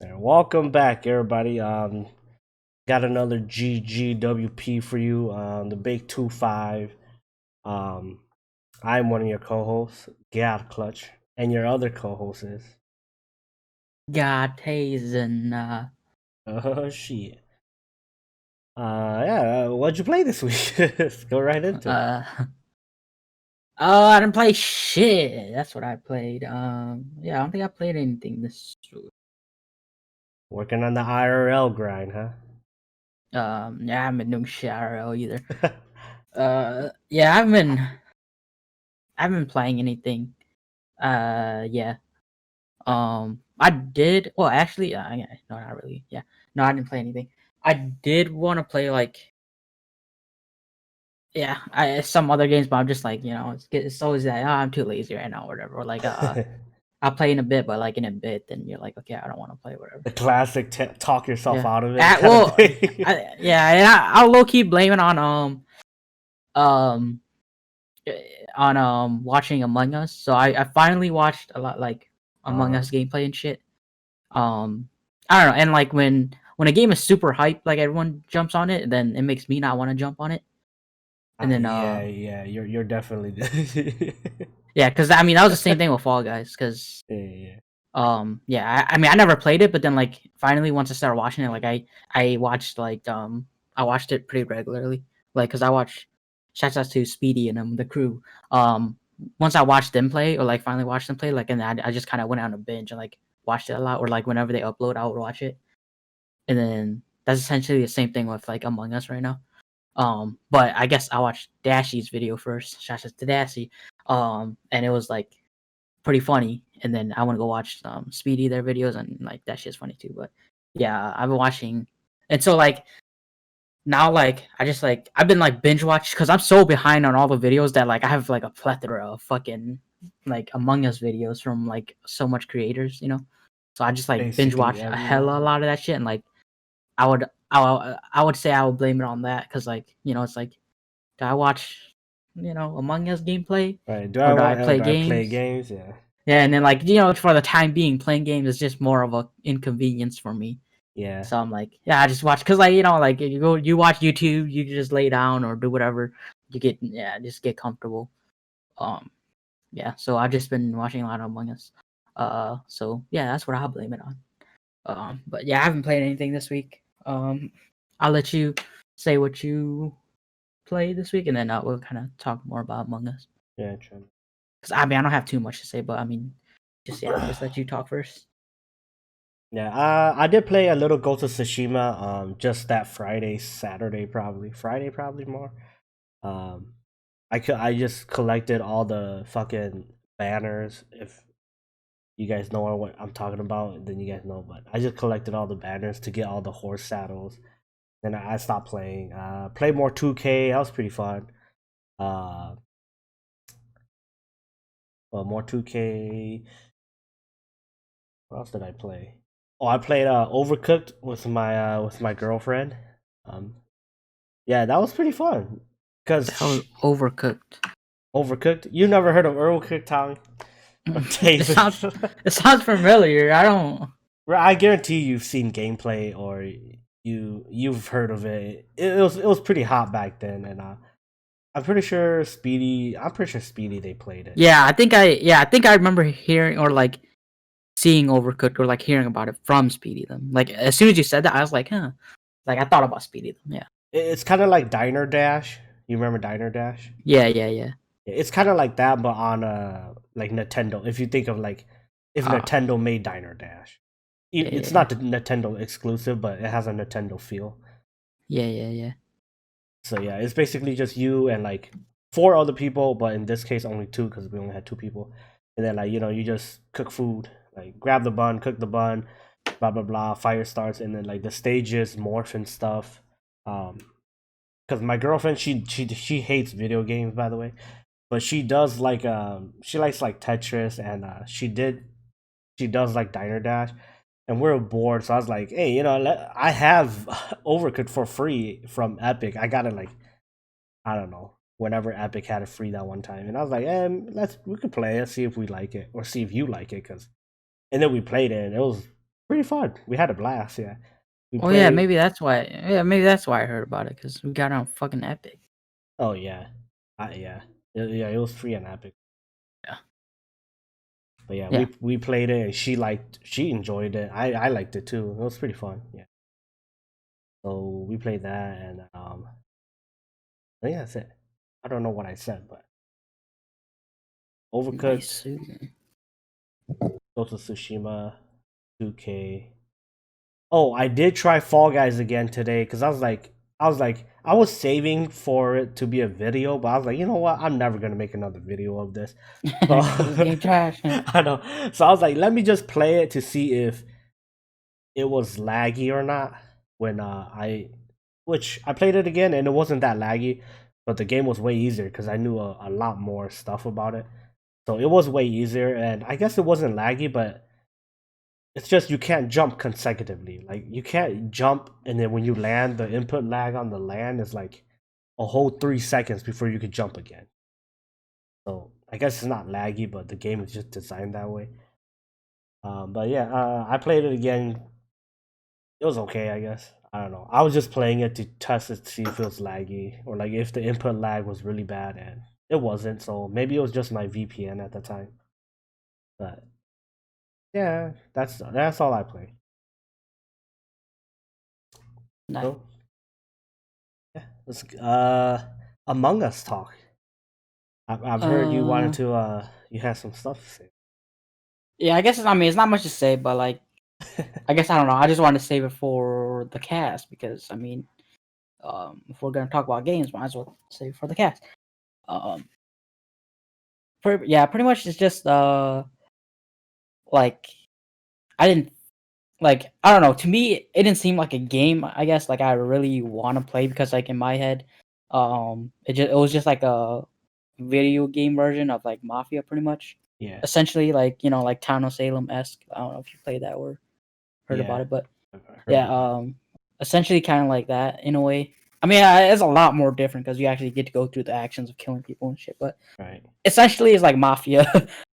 And welcome back, everybody. Got another GGWP for you on the Big 2-5. Um, I'm one of your co-hosts, Gad Clutch, and your other co-host is. God, Hazen. Oh shit. Yeah. What'd you play this week? Let's go right into it. Uh, oh, I didn't play shit. That's what I played. Yeah, I don't think I played anything this. Working on the IRL grind, huh? Yeah, I haven't been doing shit IRL either. Yeah, I haven't been playing anything. Yeah. I did. Well, actually, yeah, no, not really. Yeah, no, I didn't play anything. I did want to play yeah, some other games, but I'm just like, it's always that I'm too lazy right now, or whatever. Or like, I'll play in a bit, but like in a bit, then you're like, okay, I don't want to play, whatever. The classic talk yourself Yeah. out of it kind of Well, thing. yeah, and I'll low key blame it um eh, on watching Among Us. So I finally watched a lot like Among uh-huh. Us gameplay and shit. Um, I don't know, and like when a game is super hyped, like everyone jumps on it, then it makes me not want to jump on it. And then Yeah, yeah. You're definitely. yeah, because I mean that was the same thing with Fall Guys, because Yeah, yeah. yeah, I mean I never played it, but then like finally once I started watching it, like I watched I watched it pretty regularly, like because I watch shouts out to Speedy and the crew. Once I watched them play, or like finally watched them play, like, and I just kind of went on a binge and like watched it a lot, or like whenever they upload I would watch it. And then that's essentially the same thing with like Among Us right now. But I guess I watched Dashy's video first. Shouts out to Dashy. And it was like pretty funny. And then I want to go watch Speedy their videos, and like that shit's funny too. But yeah, I've been watching, and so like now like I just like I've been like binge watch because I'm so behind on all the videos that like I have like a plethora of fucking like Among Us videos from like so much creators. So I just like binge Basically watch a hell of a everyone. lot of that shit, and like I would say I would blame it on that because like it's like do I watch Among Us gameplay Right. Do or I do I want or play do I play games? games? Yeah. Yeah, and then like for the time being, playing games is just more of a inconvenience for me. Yeah. So I'm like, yeah, I just watch because like like you watch YouTube, you just lay down or do whatever, just get comfortable. Um, yeah, so I've just been watching a lot of Among Us. So yeah, that's what I'll blame it on. But yeah, I haven't played anything this week. I'll let you say what you played this week, and then we'll kind of talk more about Among Us. Yeah, true. Because I mean, I don't have too much to say, but I mean, just let you talk first. Yeah, I did play a little Ghost of Tsushima, just that Friday, Saturday probably. Friday probably more. Um I just collected all the fucking banners. If you guys know what I'm talking about, then you guys know, but I just collected all the banners to get all the horse saddles. Then I stopped playing. Played more 2K, that was pretty fun. Uh well, more 2K. What else did I play? Oh, I played Overcooked with my girlfriend. Um, yeah, that was pretty fun. The Cause hell is Overcooked? Overcooked. You never heard of Overcooked, Tommy? Or it sounds David? it sounds familiar. I don't. Well, I guarantee you've seen gameplay or you've heard of it. It was pretty hot back then, and I'm pretty sure Speedy. I'm pretty sure Speedy they played it. Yeah, I think I remember hearing or like seeing Overcooked or like hearing about it from Speedy them. Like as soon as you said that, I was like, huh. Like I thought about Speedy them. Yeah. It's kind of like Diner Dash. You remember Diner Dash? Yeah, yeah, yeah. It's kind of like that, but on like Nintendo. If you think of like if Uh, Nintendo made Diner Dash, yeah, it's yeah, not the Nintendo exclusive, but it has a Nintendo feel. yeah, yeah, yeah. So yeah, it's basically just you and like four other people, but in this case only two because we only had two people. And then like you just cook food, like grab the bun, cook the bun, blah blah blah. Fire starts, and then like the stages morph and stuff. Um, because my girlfriend she hates video games, by the way, but she does like she likes like Tetris, and she does like Diner Dash, and we're bored, so I was like, hey, I have Overcooked for free from Epic. I got it like, I don't know, whenever Epic had it free that one time, and I was like, we could play it, see if we like it or see if you like it, cause and then we played it, and Pretty fun. We had a blast. Yeah, we Oh yeah, played. maybe that's why. Yeah, maybe that's why I heard about it because we got on fucking Epic. Oh yeah, yeah, yeah. It was free on Epic. Yeah. But yeah, Yeah. we played it and she enjoyed it. I liked it too. It was pretty fun. Yeah. So we played that and I think that's it. I don't know what I said, but Overcooked, Nice. Ghost of Tsushima, 2K. Oh, I did try Fall Guys again today because I was saving for it to be a video, but I was like, you know what? I'm never gonna make another video of this. So Cause this game trash. I know. So I was like, let me just play it to see if it was laggy or not. When which I played it again and it wasn't that laggy, but the game was way easier because I knew a lot more stuff about it. So it was way easier, and I guess it wasn't laggy, but it's just you can't jump consecutively. Like you can't jump, and then when you land, the input lag on the land is like a whole 3 seconds before you could jump again. So I guess it's not laggy, but the game is just designed that way. But yeah, I played it again. It was okay, I guess. I don't know. I was just playing it to test it to see if it was laggy or like if the input lag was really bad, and it wasn't. So maybe it was just my VPN at the time. But yeah, that's all I play. Nice. So yeah, let's Among Us talk. I've heard you wanted to you had some stuff to say. Yeah, I guess I mean it's not much to say, but like I guess I don't know. I just wanted to save it for the cast because I mean, if we're gonna talk about games, might as well save it for the cast. Um, pretty much it's just like I didn't like I don't know. To me, it didn't seem like a game. I guess like I really want to play because like in my head, it was just like a video game version of like Mafia, pretty much. Yeah, Essentially, like like Town of Salem esque. I don't know if you played that or heard about yeah, it, but I've heard yeah, about it. essentially kind of like that in a way. I mean, it's a lot more different because you actually get to go through the actions of killing people and shit. But Right. essentially, it's like Mafia,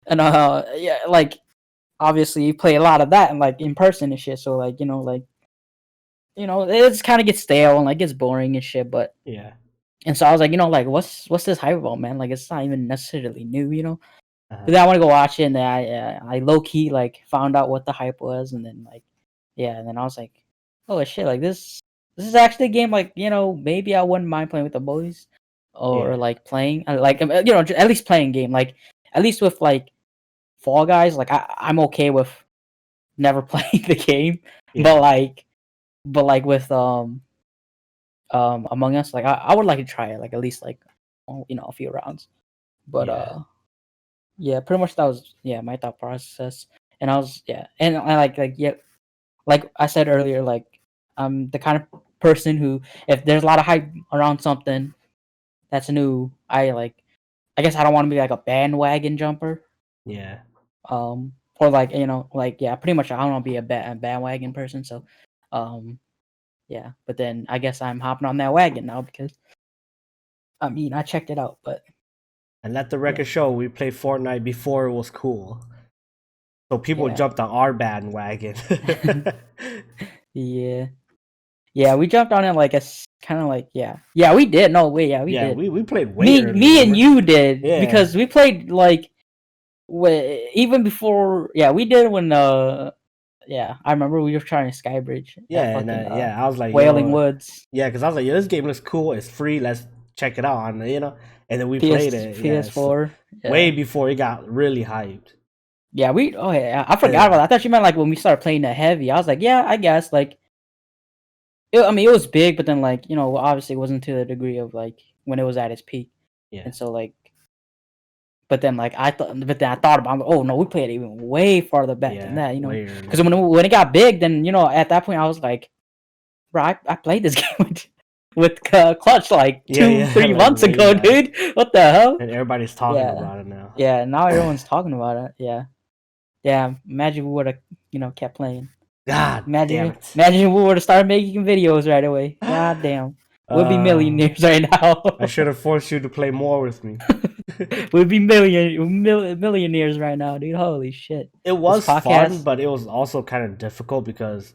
and yeah, like obviously you play a lot of that and like in person and shit. So like it just kind of gets stale and like gets boring and shit. But Yeah. and so I was like, like what's this hype about, man? Like it's not even necessarily new. Uh-huh. But then I want to go watch it, and then I low key like found out what the hype was, and then like yeah, and then I was like, oh shit, like this is actually a game like maybe I wouldn't mind playing with the boys, or Yeah. like playing like at least playing game like at least with like Fall Guys like I'm okay with never playing the game, Yeah. but like with Among Us like I would like to try it like at least like a few rounds, but Yeah. yeah, pretty much that was my thought process, and I was and I like yeah, like I said earlier, like I'm the kind of person who if there's a lot of hype around something that's new, I guess I don't want to be like a bandwagon jumper, Yeah. or like like yeah, pretty much I don't want to be a bandwagon person, so yeah, but then I guess I'm hopping on that wagon now because I mean I checked it out, but And let the yeah, record show we played Fortnite before it was cool. So people yeah. jumped on our bandwagon. Yeah. Yeah, we jumped on it like a kind of like yeah we did. No wait, yeah we Yeah, did. we played way early, Me and remember? you did Yeah. because we played like even before. Yeah, we did when yeah I remember we were trying to Skybridge at Yeah, and fucking yeah, I was like, Wailing yo, Woods yeah, because I was like, yo, this game looks cool. It's free. Let's check it out, and then we played PS it. Yeah, so PS4. way Yeah, before it got really hyped. yeah we oh yeah I forgot about Yeah, that. I thought you meant like when we started playing the heavy. I was like yeah I guess like I mean it was big, but then like obviously it wasn't to the degree of like when it was at its peak, yeah, and so like. But then, like but then I thought about, oh no, we played even way farther back than yeah, that, way because early. when it got big, then at that point I was like, bro, I played this game with Clutch like Yeah, yeah, 2-3 like months way ago, back, dude. What the hell? and everybody's talking Yeah, about it now. yeah. Now everyone's talking about it. Yeah, yeah. Imagine we would have kept playing. God damn it! Imagine we would have started making videos right away. God damn, we'll be Uh, millionaires right now. I should have forced you to play more with me. We'd be millionaires right now, dude. Holy shit! It This was fun, podcast. but it was also kind of difficult because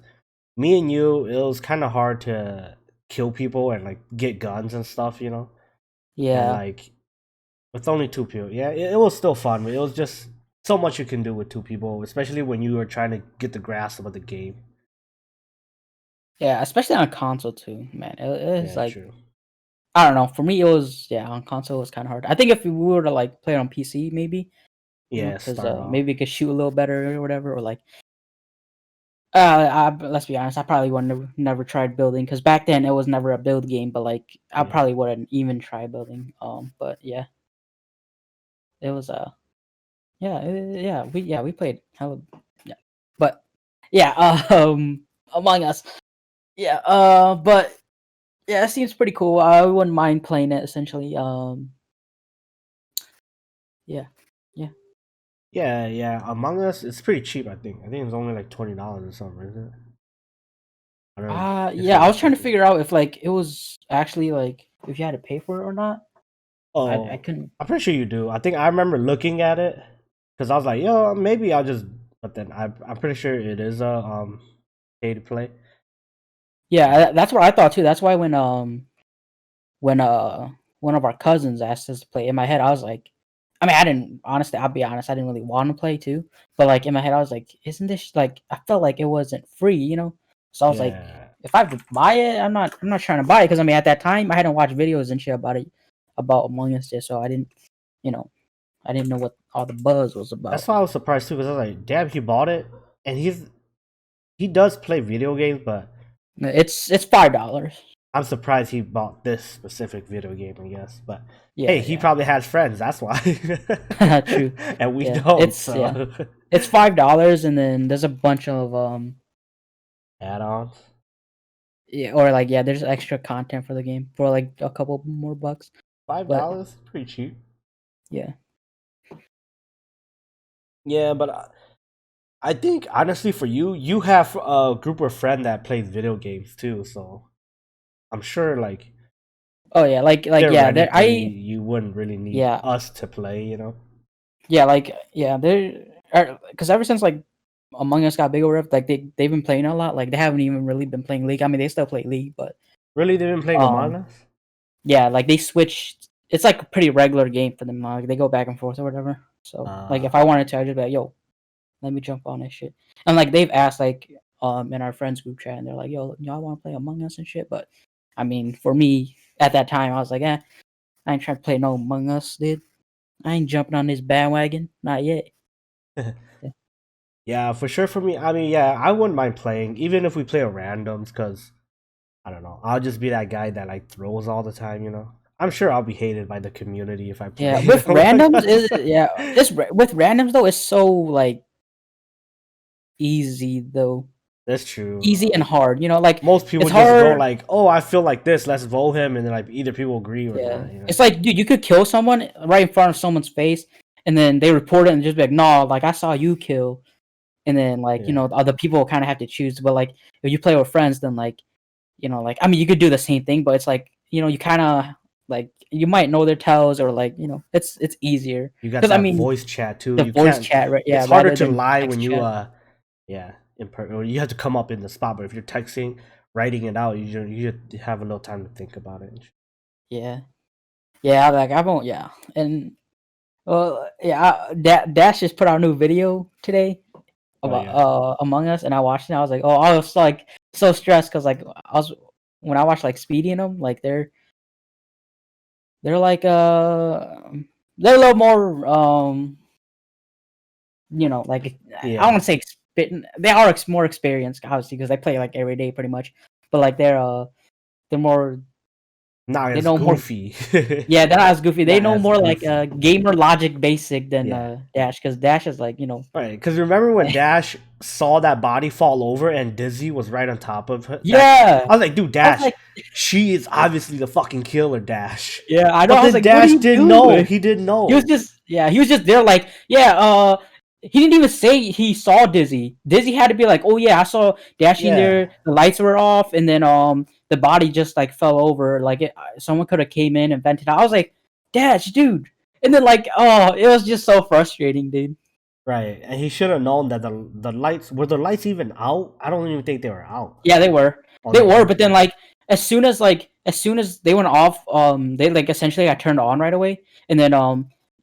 me and you, it was kind of hard to kill people and like get guns and stuff, you know. And Yeah, like with only two people, yeah, it was still fun. But it was just so much you can do with two people, especially when you are trying to get the grasp of the game. yeah. Especially on console too, man. It's Yeah, like true. I don't know. For me, it was on console. It was kind of hard. I think if we were to like play it on PC, maybe Yeah, because start off. maybe it could shoot a little better or whatever, or like let's be honest, I probably would never tried building because back then it was never a build game, but like I Yeah. probably wouldn't even try building. But yeah, it was yeah we played hella yeah, but yeah Among Us yeah but yeah it seems pretty cool. I wouldn't mind playing it essentially. Yeah yeah. Yeah, yeah. Among Us, it's pretty cheap. I think. I think it's only like $20 or something, isn't it? I don't know if Yeah, I'm I was trying to mistaken. figure out if like it was actually like if you had to pay for it or not. I Oh, couldn't. I'm pretty sure you do. I think I remember looking at it because I was like, yo, maybe I'll just. But then I'm pretty sure it is a pay to play. Yeah, that's what I thought too. That's why when one of our cousins asked us to play, in my head I was like, I mean I didn't honestly. I'll be honest, I didn't really want to play too. But like in my head I was like, isn't this like I felt like it wasn't free, you know? So I was like, Yeah, if I have to buy it, I'm not trying to buy it because I mean at that time I hadn't watched videos and shit about it about Among Us yet, so I didn't you know I didn't know what all the buzz was that's about. why I was surprised too because I was like, damn, he bought it, and he does play video games, but It's $5. I'm surprised he bought this specific video game. I guess, but hey, Yeah, he yeah. probably has friends. That's why, True. and we Yeah. don't. So It's $5 and then there's a bunch of add-ons. yeah, or like yeah, there's extra content for the game for like a couple more bucks. five But dollars, pretty cheap. yeah. Yeah, but I think honestly for you, you have a group of friends that plays video games too, so I'm sure like Oh yeah, like yeah, there theoretically I you wouldn't really need yeah. us to play, you know? Yeah, like yeah, there cuz ever since like Among Us got big or whatever, like they've been playing a lot. Like they haven't even really been playing League. I mean, they still play League, but Really, they've been playing Among um Us? yeah, like they switched. It's like a pretty regular game for them. Like they go back and forth or whatever. So like if Uh, I wanted to, I'd just be like, yo, let me jump on this shit. And like they've asked like in our friends group chat and they're like, yo, y'all want to play Among Us and shit. But I mean, for me at that time, I was like, I ain't trying to play no Among Us, dude. I ain't jumping on this bandwagon, not yet. Yeah, yeah, for sure for me. I mean, yeah, I wouldn't mind playing, even if we play a randoms, because I don't know. I'll just be that guy that like throws all the time, you know? I'm sure I'll be hated by the community if I yeah. play With Among randoms Us. is yeah. With randoms though, it's so like easy though, That's true. easy and hard. You know, like Most people it's just go hard. like, "Oh, I feel like this. Let's vote him," and then like either people agree or Yeah, not. You know? it's like, dude, you could kill someone right in front of someone's face, and then they report it and just be like, "No, like I saw you kill," and then like Yeah, other people kind of have to choose. But like if you play with friends, then like like I mean, you could do the same thing, but it's like you kind of like you might know their tells or like it's easier you got because I that mean voice chat too. the You voice can't. chat, right? It's Yeah, harder rather to than lie when text you chat. yeah, or you have to come up in the spot. But if you're texting, writing it out, you just have a little time to think about it. Yeah, yeah, like I won't. Yeah, and well, yeah, Dash just put out a new video today Oh about yeah, Among Us, and I watched it. And I was like, oh, I was like so stressed because like I was when I watched like Speedy and them, like they're like they're a little more like I don't yeah. want to say they are more experienced obviously because they play like every day pretty much, but like they're more Not they as know more. goofy. Yeah, they're not as goofy. They Not know as more like goofy. gamer logic basic than Yeah. Dash because Dash is like Right, because remember when Dash saw that body fall over and Dizzy was right on top of her? That yeah. I was like, dude, I was Dash, like, she is obviously the fucking killer, Dash. yeah, I know. But I was then like, what are Dash you didn't know. doing? He didn't He was know. just he was just there like he didn't even say he saw Dizzy. Dizzy had to be like, oh yeah, I saw Dash in Yeah, there. The lights were off, and then the body just like fell over. Like someone could have came in and vented out. I was like, Dash, dude. And then like, oh, it was just so frustrating, dude. Right, and he should have known that the lights were the lights even out. I don't even think they were out. Yeah, they were. Oh, They they were, were. but then like as soon as they went off, they like essentially got turned on right away. And then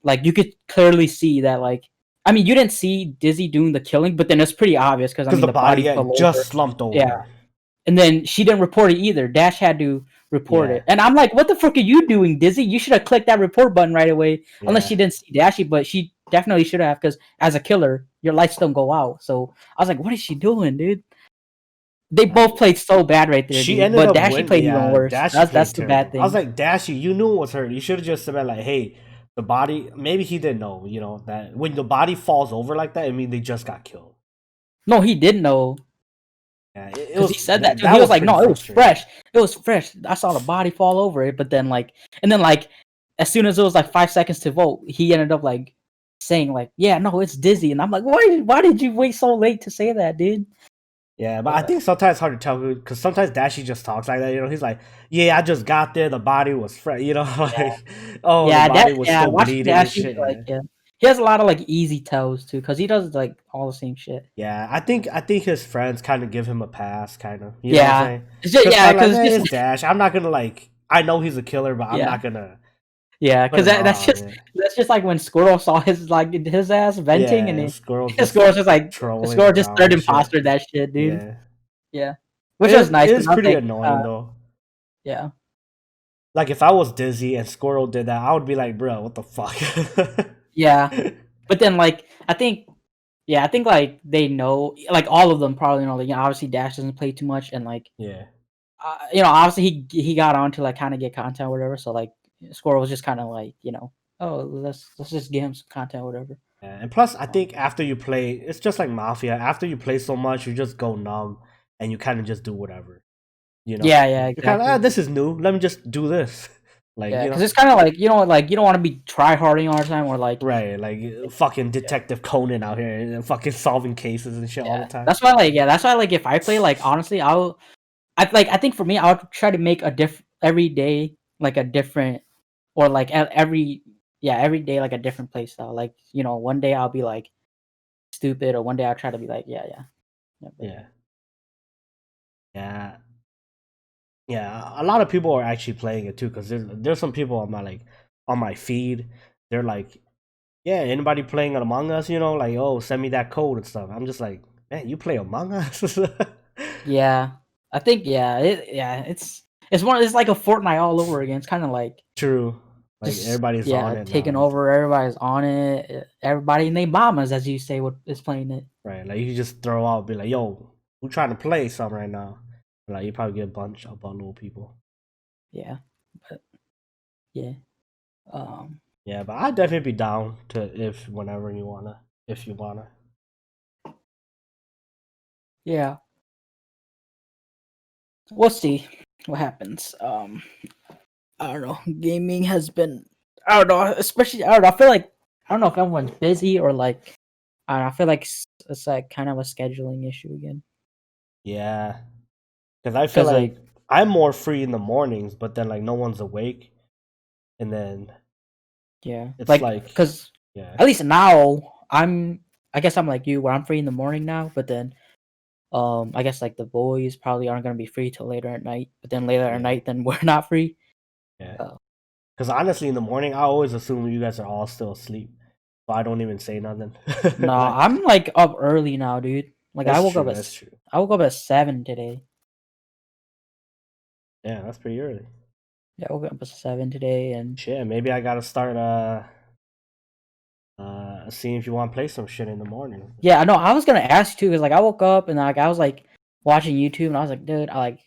like you could clearly see that like I mean you didn't see Dizzy doing the killing, but then it's pretty obvious because I Because mean the the body body yeah, fell just over. slumped Yeah. over. And then she didn't report it either. Dash had to report Yeah, it. And I'm like, what the fuck are you doing, Dizzy? You should have clicked that report button right away. Unless yeah. she didn't see Dashy, but she definitely should have because as a killer, your lights don't go out. So I was like, what is she doing, dude? They both Like played so bad right there, she dude. ended But up Dashy winning. played even Yeah, worse. Dashy That's played the bad terrible. I was thing. like, Dashy, you knew it was her. You should have just said like, hey, the body. Maybe he didn't know. You know that when the body falls over like that, I mean they just got killed. No, he didn't know Yeah, it because he was said that too. that He was was like, pretty no, it was frustrating. fresh. It was fresh. I saw the body fall over it, but then like, and then like, as soon as it was like 5 seconds to vote, he ended up like saying like, yeah, no, it's Dizzy, and I'm like, why did you wait so late to say that, dude? Yeah, but I think sometimes it's hard to tell because sometimes Dashy just talks like that. You know, he's like, "Yeah, I just got there. The body was fresh. You know, like, oh, the Yeah, body was still watching bleeding and Dashy, shit." like, Yeah, yeah, he has a lot of like easy tells too, because he does like all the same shit. yeah. I think his friends kind of give him a pass, kind of. You know what I'm Yeah, saying? it's just Because yeah, kind of like, because it's man, just it's Dash. I'm not gonna like. I know he's a killer, but I'm yeah, not gonna yeah, put because him that's just like when Squirrel saw his ass venting, and Yeah, Squirrel his just Squirrel's just like trolling Squirrel just around third and shit. imposter that shit, dude. Yeah, Yeah, which was nice it because is I was pretty like, annoying though. yeah, Like if I was Dizzy and Squirrel did that, I would be like, bro, what the fuck? yeah, but then like I think. Yeah, I think like they know, like all of them probably know. Like, you know, obviously Dash doesn't play too much, and like Yeah. you know, obviously he got on to like kind of get content or whatever. So like Squirrel was just kind of like, you know, oh let's just give him some content or whatever. Yeah, and plus, I Um, think after you play, it's just like Mafia. After you play so much, you just go numb, and you kind of just do whatever. You know, yeah, yeah, you're kind of exactly. this is new. Let me just do this. Like Yeah, because it's kind of like like you don't want to be try harding all the time or like right, like fucking Detective Conan out here and fucking solving cases and shit all the yeah. time. That's why if I play like honestly I think for me I would try to make a every day like a different or like every day like a different play style. Like you know one day I'll be like stupid or one day I'll try to be like yeah but Yeah, yeah, yeah. A lot of people are actually playing it too because there's some people on my on my feed. They're like, yeah, anybody playing Among Us, you know, like, oh, send me that code and stuff. I'm just like, man, you play Among Us? yeah, I think it's like a Fortnite all over again. It's kind of like True. Like just everybody's on it taking now. over. Everybody's on it. Everybody named Bombers, as you say, is playing it. Right. Like you just throw out, be like, yo, who trying to play some right now? Like you probably get a bundle of people. Yeah, but yeah, um, Yeah, but I'd definitely be down to whenever you wanna, if you wanna. yeah. We'll see what happens. I don't know. Gaming has been. I don't know. Especially, I don't know. I feel like I don't know if everyone's busy or like. I don't know. I feel like it's like kind of a scheduling issue again. Yeah. Because I feel Cause like like I'm more free in the mornings, but then like no one's awake. And then yeah, it's like like cause yeah. at least now I guess I'm like you where I'm free in the morning now, but then I guess like the boys probably aren't gonna be free till later at night. But then later at Yeah. night, then we're not free. Yeah. Uh, Because honestly, in the morning, I always assume you guys are all still asleep, so I don't even say nothing. no, Like I'm like up early now, dude. Like that's true. That's true. I woke up at 7 today. Yeah, that's pretty early. Yeah, I woke up at 7 today, and Shit, maybe I gotta start seeing if you want to play some shit in the morning. yeah, I know. I was gonna ask you too, cause like I woke up and like I was like watching YouTube, and I was like, dude, I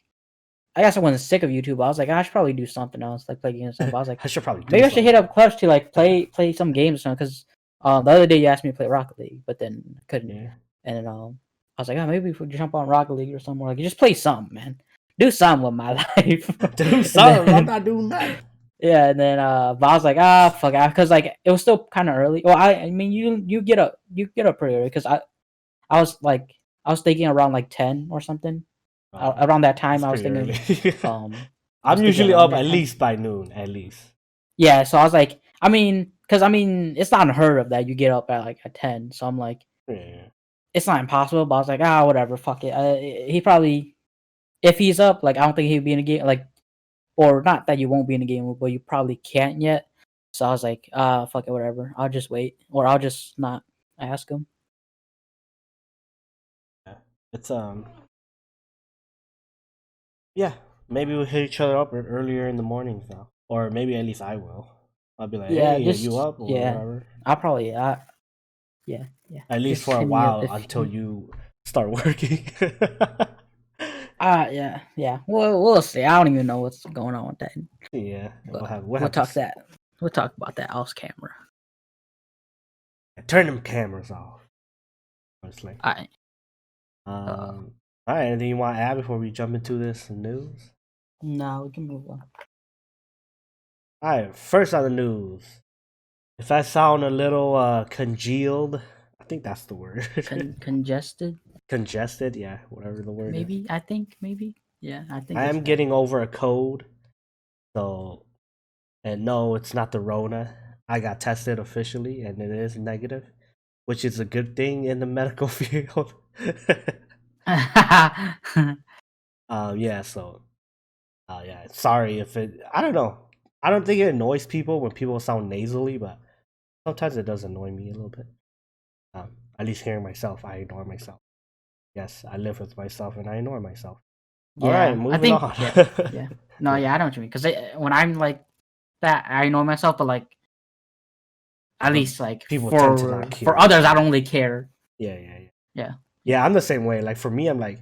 guess I wasn't sick of YouTube. But I was like, I should probably do something else, like play games. Or something. But I was like, I should probably do maybe I should hit something. up Clutch to like play some games or something. Cause the other day you asked me to play Rocket League, but then I couldn't. Yeah, And then I was like, oh, maybe if we jump on Rocket League or something. Like, just play something, man. Do something with my life. do And something. I'm then not doing nothing. yeah, and then but I was like, ah, fuck, because like it was still kind of early. Well, I mean, you get up pretty early because I was like I was thinking around like 10 or something. Around that time, That's I was pretty thinking early. um I was I'm thinking usually around up that at time. least by noon, at least. Yeah, so I was like, I mean, because I mean, it's not unheard of that you get up at like at 10. So I'm like, Yeah. it's not impossible. But I was like, whatever, fuck it. He probably, if he's up, like I don't think he'd be in a game. Like, or not that you won't be in a game, but you probably can't yet. So I was like, fuck it, whatever. I'll just wait, or I'll just not ask him. Yeah. It's yeah. Maybe we'll hit each other up earlier in the mornings now, or maybe at least I will. I'll be like, Yeah, hey, are you just up or yeah. whatever. I'll probably yeah, yeah. At least Just for a hit me up while if until you start working. yeah, yeah. We'll see. I don't even know what's going on with that. Yeah, But we'll we'll have to talk that. We'll talk about that off camera. turn them cameras off. Honestly. I uh All right. Anything you want to add before we jump into this news? no, we can move on. All right. First on the news. If I sound a little congealed, I think that's the word. Congested, Congested, yeah, whatever the word is. maybe. I think maybe. Yeah, I think I it's am that. getting over a cold, so and no, it's not the Rona. I got tested officially, and it is negative, which is a good thing in the medical field. Yeah. So, yeah. Sorry if it. I don't know. I don't think it annoys people when people sound nasally, but sometimes it does annoy me a little bit. At least hearing myself, I ignore myself. Yes, I live with myself and I ignore myself. All right, Yeah, I moving think on. yeah. No, Yeah, yeah, I know what you mean. Because when I'm like that, I know myself, but like at but least like people tend to not for care. others, I don't really care. Yeah, yeah, yeah. Yeah, yeah, Yeah, I'm the same way. Like for me, I'm like,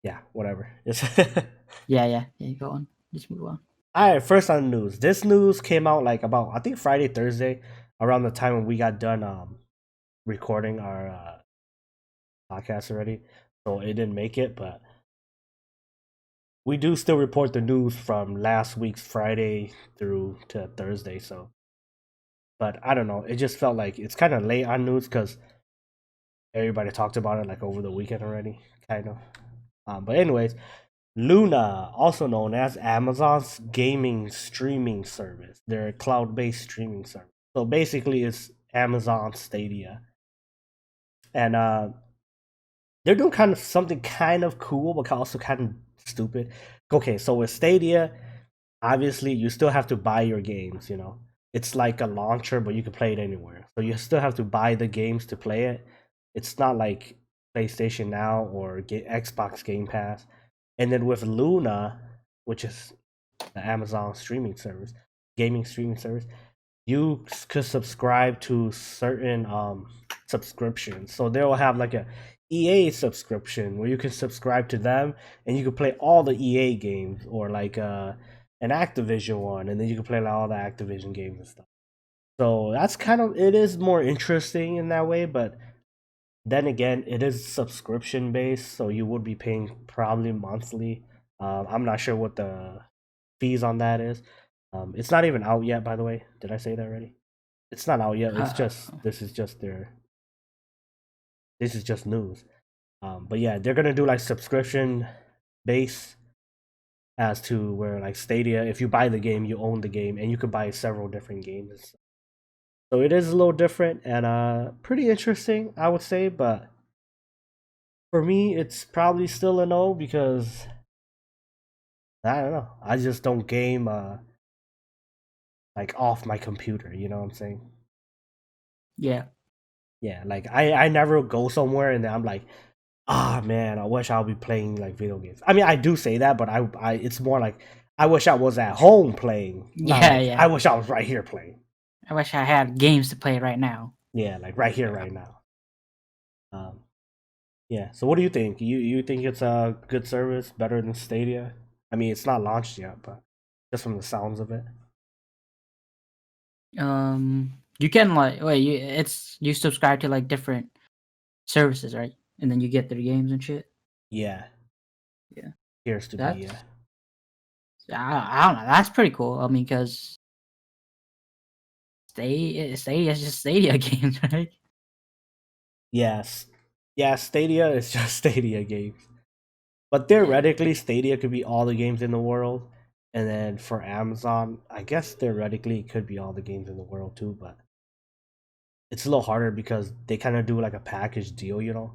yeah, whatever. It's yeah, yeah. Yeah, go on. Just move on. all right. First on the news. This news came out like about I think Friday, Thursday, around the time when we got done recording our podcast already. So it didn't make it, but we do still report the news from last week's Friday through to Thursday. So, but I don't know. It just felt like it's kind of late on news because everybody talked about it like over the weekend already, kind of. But anyways, Luna, also known as Amazon's gaming streaming service, their cloud-based streaming service. So basically, it's Amazon Stadia, and they're doing kind of something kind of cool, but also kind of stupid. Okay, so with Stadia, obviously you still have to buy your games. It's like a launcher, but you can play it anywhere. So you still have to buy the games to play it. It's not like PlayStation Now or Xbox Game Pass. And then with Luna, which is the Amazon streaming service, gaming streaming service, you could subscribe to certain subscriptions. So they'll have like a EA subscription where you can subscribe to them and you can play all the EA games, or like an Activision one, and then you can play like all the Activision games and stuff. So that's kind of, it is more interesting in that way, but then again, it is subscription based, so you would be paying probably monthly. I'm not sure what the fees on that is. It's not even out yet, by the way. Did I say that already? It's not out yet. It's Uh, just this is just news. But yeah, they're gonna do like subscription base, as to where like Stadia, if you buy the game, you own the game, and you could buy several different games. So it is a little different and pretty interesting, I would say. But for me, it's probably still a no because I don't know. I just don't game like off my computer. You know what I'm saying? yeah, Yeah, like I never go somewhere and then I'm like, ah man, I wish I'll be playing like video games. I mean, I do say that, but I it's more like I wish I was at home playing, not yeah, like I yeah. wish I was right here playing. I wish I had games to play right now. Yeah, like right here, right now. Um, yeah. So what do you think? You think it's a good service, better than Stadia? I mean, it's not launched yet, but just from the sounds of it. You can like wait, you subscribe to like different services, right? And then you get their games and shit. Yeah, Yeah, appears to be. Yeah. that's I don't know. That's pretty cool. I mean, because Stadia is just Stadia games, right? Yes. Yeah, Stadia is just Stadia games. But Yeah, theoretically, Stadia could be all the games in the world. And then for Amazon, I guess theoretically it could be all the games in the world too, but it's a little harder because they kind of do like a package deal, you know.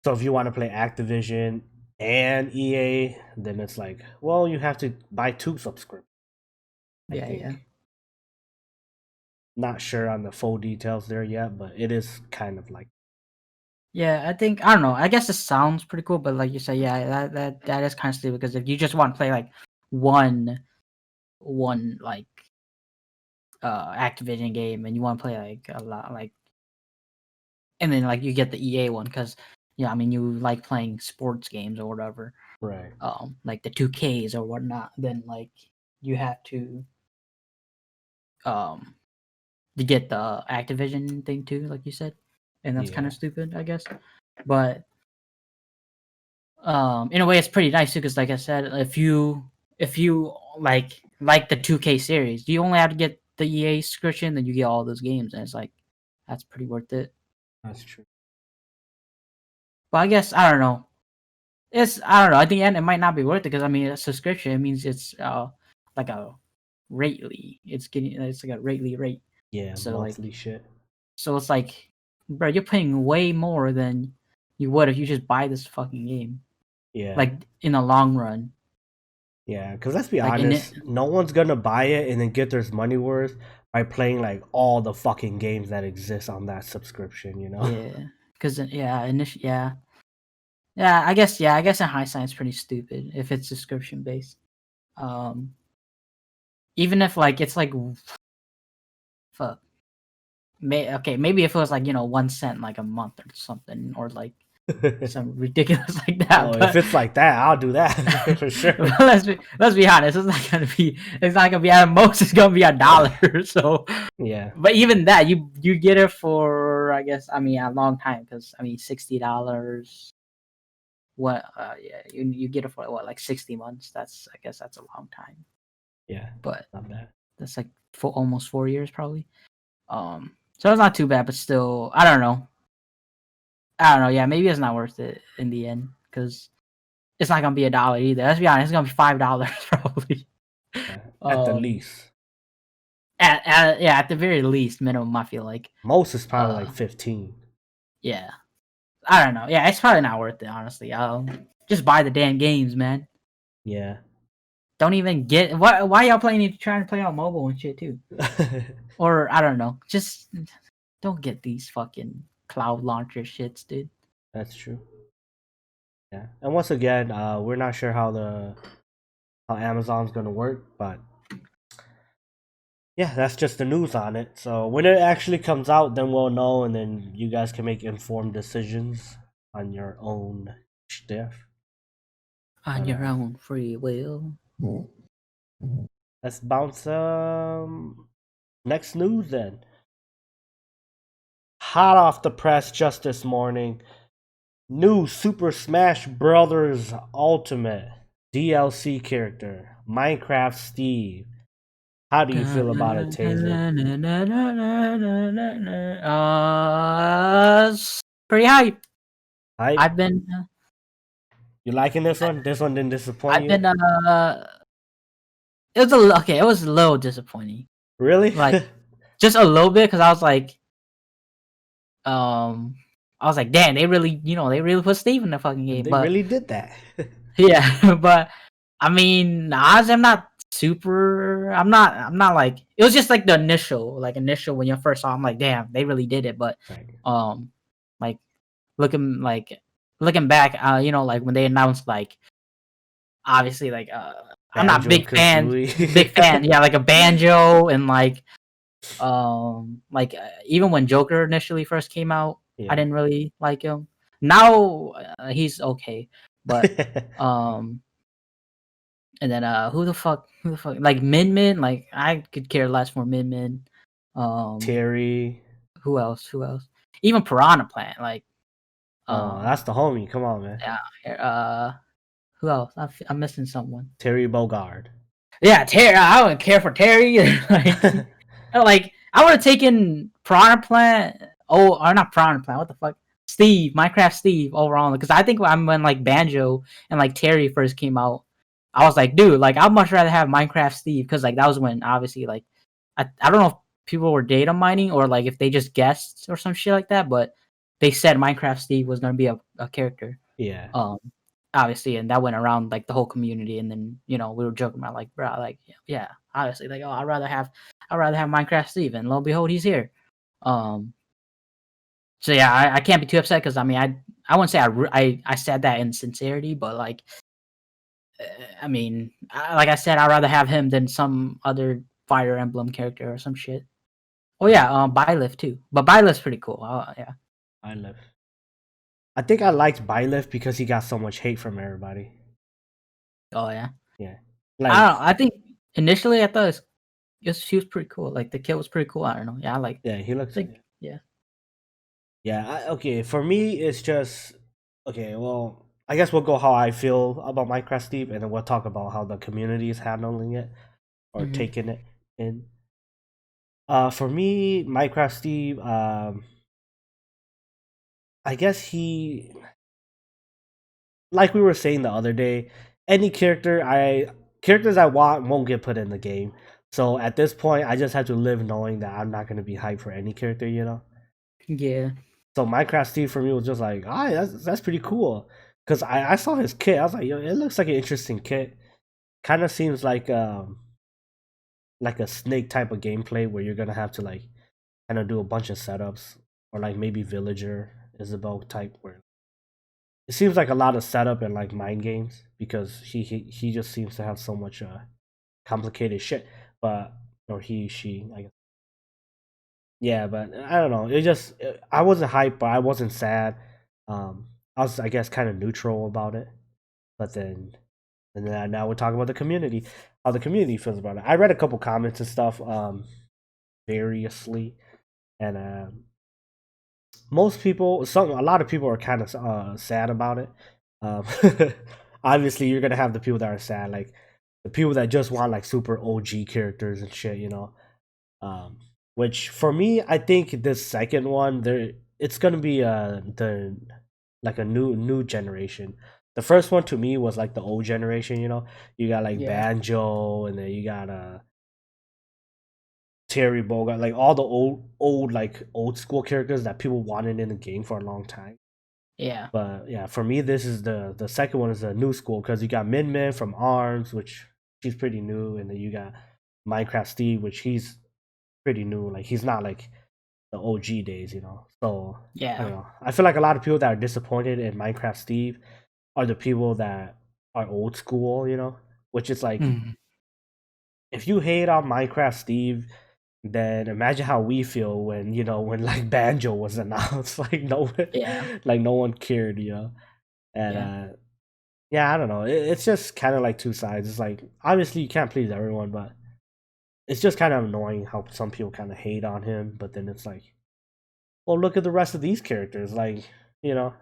So if you want to play Activision and EA, then it's like, well, you have to buy two subscriptions. I Yeah, yeah. think. Not sure on the full details there yet, but it is kind of like Yeah, I think I don't know. I guess it sounds pretty cool, but like you say, yeah, that is kind of stupid because if you just want to play like one like Activision game and you want to play like a lot like and then like you get the EA one because yeah, I mean you like playing sports games or whatever, right. like the 2Ks or whatnot, then like you have um to get the Activision thing too, like you said, and that's kind Yeah, of stupid, I guess. But in a way, it's pretty nice too, because like I said, if you like the 2K series, you only have to get the EA subscription, then you get all those games, and it's like that's pretty worth it. that's true. But I guess I don't know. I don't know. At the end, it might not be worth it because I mean, a subscription it means it's like a it's like a rately rate. Yeah, So like monthly shit. so it's like, bro, you're paying way more than you would if you just buy this fucking game. Yeah, Like in the long run, yeah. Because let's be like in it, honest, no one's gonna buy it and then get their money worth by playing like all the fucking games that exist on that subscription. You know? yeah, because yeah. I guess in hindsight, it's pretty stupid if it's subscription based. Um, even if like it's like fuck, okay, maybe if it was like 1 cent like a month or something, or like some ridiculous like that. Oh, if But, it's like that, I'll do that for sure. but let's be honest, it's not gonna be at most. It's gonna be $1. So, Yeah, but even that, you get it for I guess I mean a long time because I mean $60. What yeah, you get it for what like 60 months. I guess that's a long time. yeah, But not bad. that's like for almost 4 years probably. So it's not too bad, but still, I don't know. I don't know. Yeah, maybe it's not worth it in the end because it's not gonna be $1 either. Let's be honest, it's gonna be $5 probably. Yeah, at the Um, least. yeah, at the very least, minimum. I feel like. Most is probably like Uh, 15. yeah, I don't know. Yeah, it's probably not worth it honestly. Just buy the damn games, man. Yeah. Don't even get why y'all playing trying to play on mobile and shit too. Or I don't know. Just don't get these fucking cloud launcher shits, dude. That's true. Yeah. And once again, we're not sure how Amazon's gonna work, but yeah, that's just the news on it. So when it actually comes out, then we'll know, and then you guys can make informed decisions on your own stuff. On But your own free will. let's bounce next news then. Hot off the press just this morning. New Super Smash Brothers Ultimate DLC character, Minecraft Steve. How do you feel about it, Taser? Pretty hype. Hype? I've been, You liking this one? This one didn't disappoint I've you? been, okay. It was a little disappointing, Really? like just a little bit, because I was like, damn, they really put Steve in the fucking game, They but really did that. yeah, but I mean, honestly, I'm not like it was just like the initial when you first saw. I'm like, damn, they really did it. But Right. um, like looking back, like when they announced like obviously I'm not Banjo big fan, Kazooie. yeah, like a banjo and even when Joker initially first came out, I Yeah. didn't really like him. Now he's okay, but um and then who the fuck like Min, like I could care less for Min. Um Terry. who else? Even Piranha Plant, like Oh, that's um the homie. Come on, man. yeah, who else? I'm missing someone. Terry Bogard. Yeah, Terry. I wouldn't care for Terry. like I would have taken Piranha Plant. Oh, or not Piranha Plant. What the fuck? Steve, Minecraft Steve overall, because I think when like Banjo and like Terry first came out, I was like, dude, like I'd much rather have Minecraft Steve because like that was when obviously like I don't know if people were data mining or like if they just guessed or some shit like that, but they said Minecraft Steve was gonna be a character. Yeah, Um, obviously, and that went around like the whole community, and then we were joking about like, bro, like yeah, obviously, like oh, I'd rather have Minecraft Steve, and lo and behold, he's here. Um, so yeah, I can't be too upset because I mean I wouldn't say I said that in sincerity, but like I mean like I said, I'd rather have him than some other Fire Emblem character or some shit. Oh yeah. yeah, Byleth too, but Byleth's pretty cool. Yeah. I love. I think I liked Byleth because he got so much hate from everybody. Oh yeah. Yeah, I like don't know. I think initially I thought she was pretty cool. Like the kid was pretty cool. I don't know. Yeah, I like. yeah, he looks. Think yeah. Yeah, okay. For me, it's just okay. Well, I guess we'll go how I feel about Minecraft Steve, and then we'll talk about how the community is handling it or Hmm. taking it in. For me, Minecraft Steve, I guess he, like we were saying the other day, any characters I want won't get put in the game. So at this point, I just have to live knowing that I'm not going to be hyped for any character, you know. Yeah. So Minecraft Steve for me was just like, ah, that's pretty cool. Cause I saw his kit, I was like, yo, it looks like an interesting kit. Kind of seems like a snake type of gameplay where you're gonna have to like kind of do a bunch of setups, or like maybe villager Isabel type where it seems like a lot of setup and like mind games because he just seems to have so much complicated shit. But or he she I guess. Yeah, but I don't know. It just I wasn't hyped, but I wasn't sad. I was I guess kind of neutral about it. But then and then now we're talking about the community, how the community feels about it. I read a couple comments and stuff, variously, and most people, a lot of people are kind of sad about it. Um, obviously, you're gonna have the people that are sad, like the people that just want like super OG characters and shit, you know. Um, which for me, I think this second one, there it's gonna be the like a new generation. The first one to me was like the old generation, you know. You got like Yeah. Banjo, and then you got Terry Bogard, like all the old like old school characters that people wanted in the game for a long time. Yeah. But yeah, for me, this is the second one is a new school because you got Min Min from Arms, which she's pretty new, and then you got Minecraft Steve, which he's pretty new. Like he's not like the OG days, you know. So I don't Yeah. know. I feel like a lot of people that are disappointed in Minecraft Steve are the people that are old school, you know. Which is like Mhm. if you hate on Minecraft Steve, then imagine how we feel when you know when like Banjo was announced. Like no one, Yeah. like no one cared, you know. And Yeah. yeah, I don't know. It's just kind of like two sides. It's like obviously you can't please everyone, but it's just kind of annoying how some people kind of hate on him. But then it's like, well, look at the rest of these characters. Like, you know,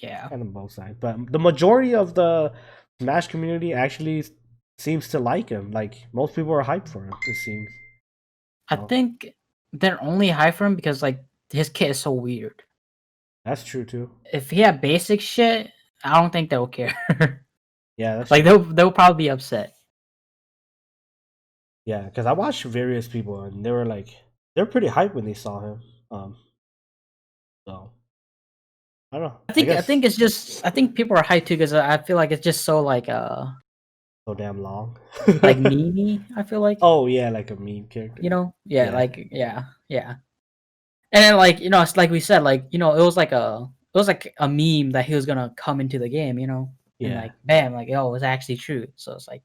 Yeah. kind of both sides. But the majority of the Smash community actually seems to like him. Like most people are hyped for him. It seems. I So think they're only high for him because like his kit is so weird. that's true too. If he had basic shit, I don't think they'll care. Yeah, that's Like true. they'll probably be upset. Yeah, because I watched various people and they were like, they're pretty hyped when they saw him. So I don't know. I I guess think it's just I think people are hyped too because I feel like it's just so so damn long. like meme I feel like Oh yeah, like a meme character. yeah Yeah, like yeah. And then like it's like we said like it was like a meme that he was gonna come into the game and yeah. like bam like oh it was actually true so it's like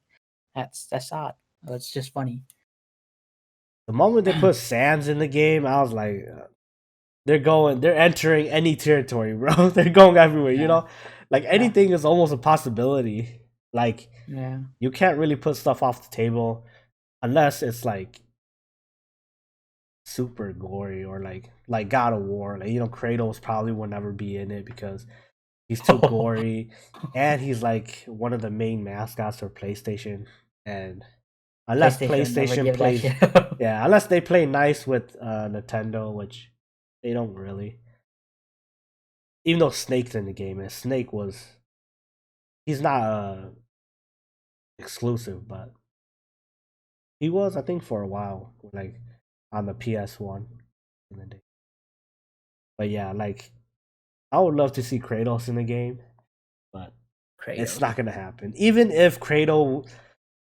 that's odd. It's just funny. The moment they put Sans in the game, I was like, they're entering any territory, bro. They're going everywhere. You Yeah, know, like yeah, anything is almost a possibility. Like yeah. you can't really put stuff off the table unless it's like super gory or like God of War. Like you know, Kratos probably will never be in it because he's too gory, and he's like one of the main mascots for PlayStation. And unless PlayStation would never PlayStation give that plays, shit up. yeah, unless they play nice with Nintendo, which they don't really. Even though Snake's in the game, and Snake was he's not exclusive, but he was, I think, for a while, like on the PS1 in the day. But yeah, like I would love to see Kratos in the game, but it's Kratos. not gonna happen. Even if Kratos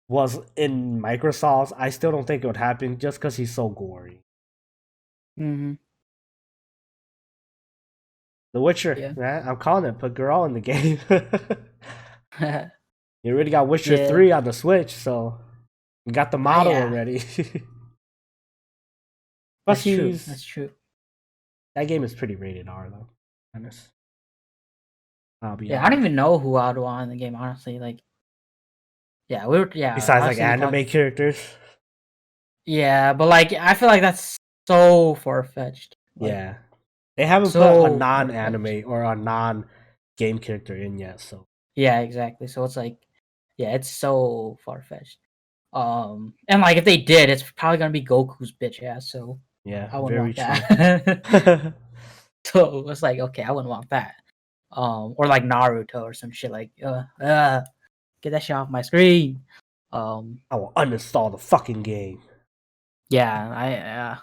was in Microsoft, I still don't think it would happen just because he's so gory. Mm-hmm. The Witcher, Yeah. man, I'm calling it. Put Geralt in the game. You already got Witcher Yeah. 3 on the Switch, so you got the model Yeah. already. Plus, That's true. he's That's true. that game is pretty rated R though. Honest, I'll be Yeah, I don't honest. even know who I'd want in the game, honestly. Like, yeah, we were, yeah, Besides, like obviously we talked, anime characters, yeah, but like, I feel like that's so far fetched. Like, yeah, they haven't put a so far fetched. non-anime or a non-game character in yet. So Yeah, exactly. So it's like, yeah, it's so far fetched. And like, if they did, it's probably gonna be Goku's bitch ass. So yeah, I wouldn't very want true. that. So it's like, okay, I wouldn't want that. Or like Naruto or some shit like, get that shit off my screen. Um, I will uninstall the fucking game. yeah,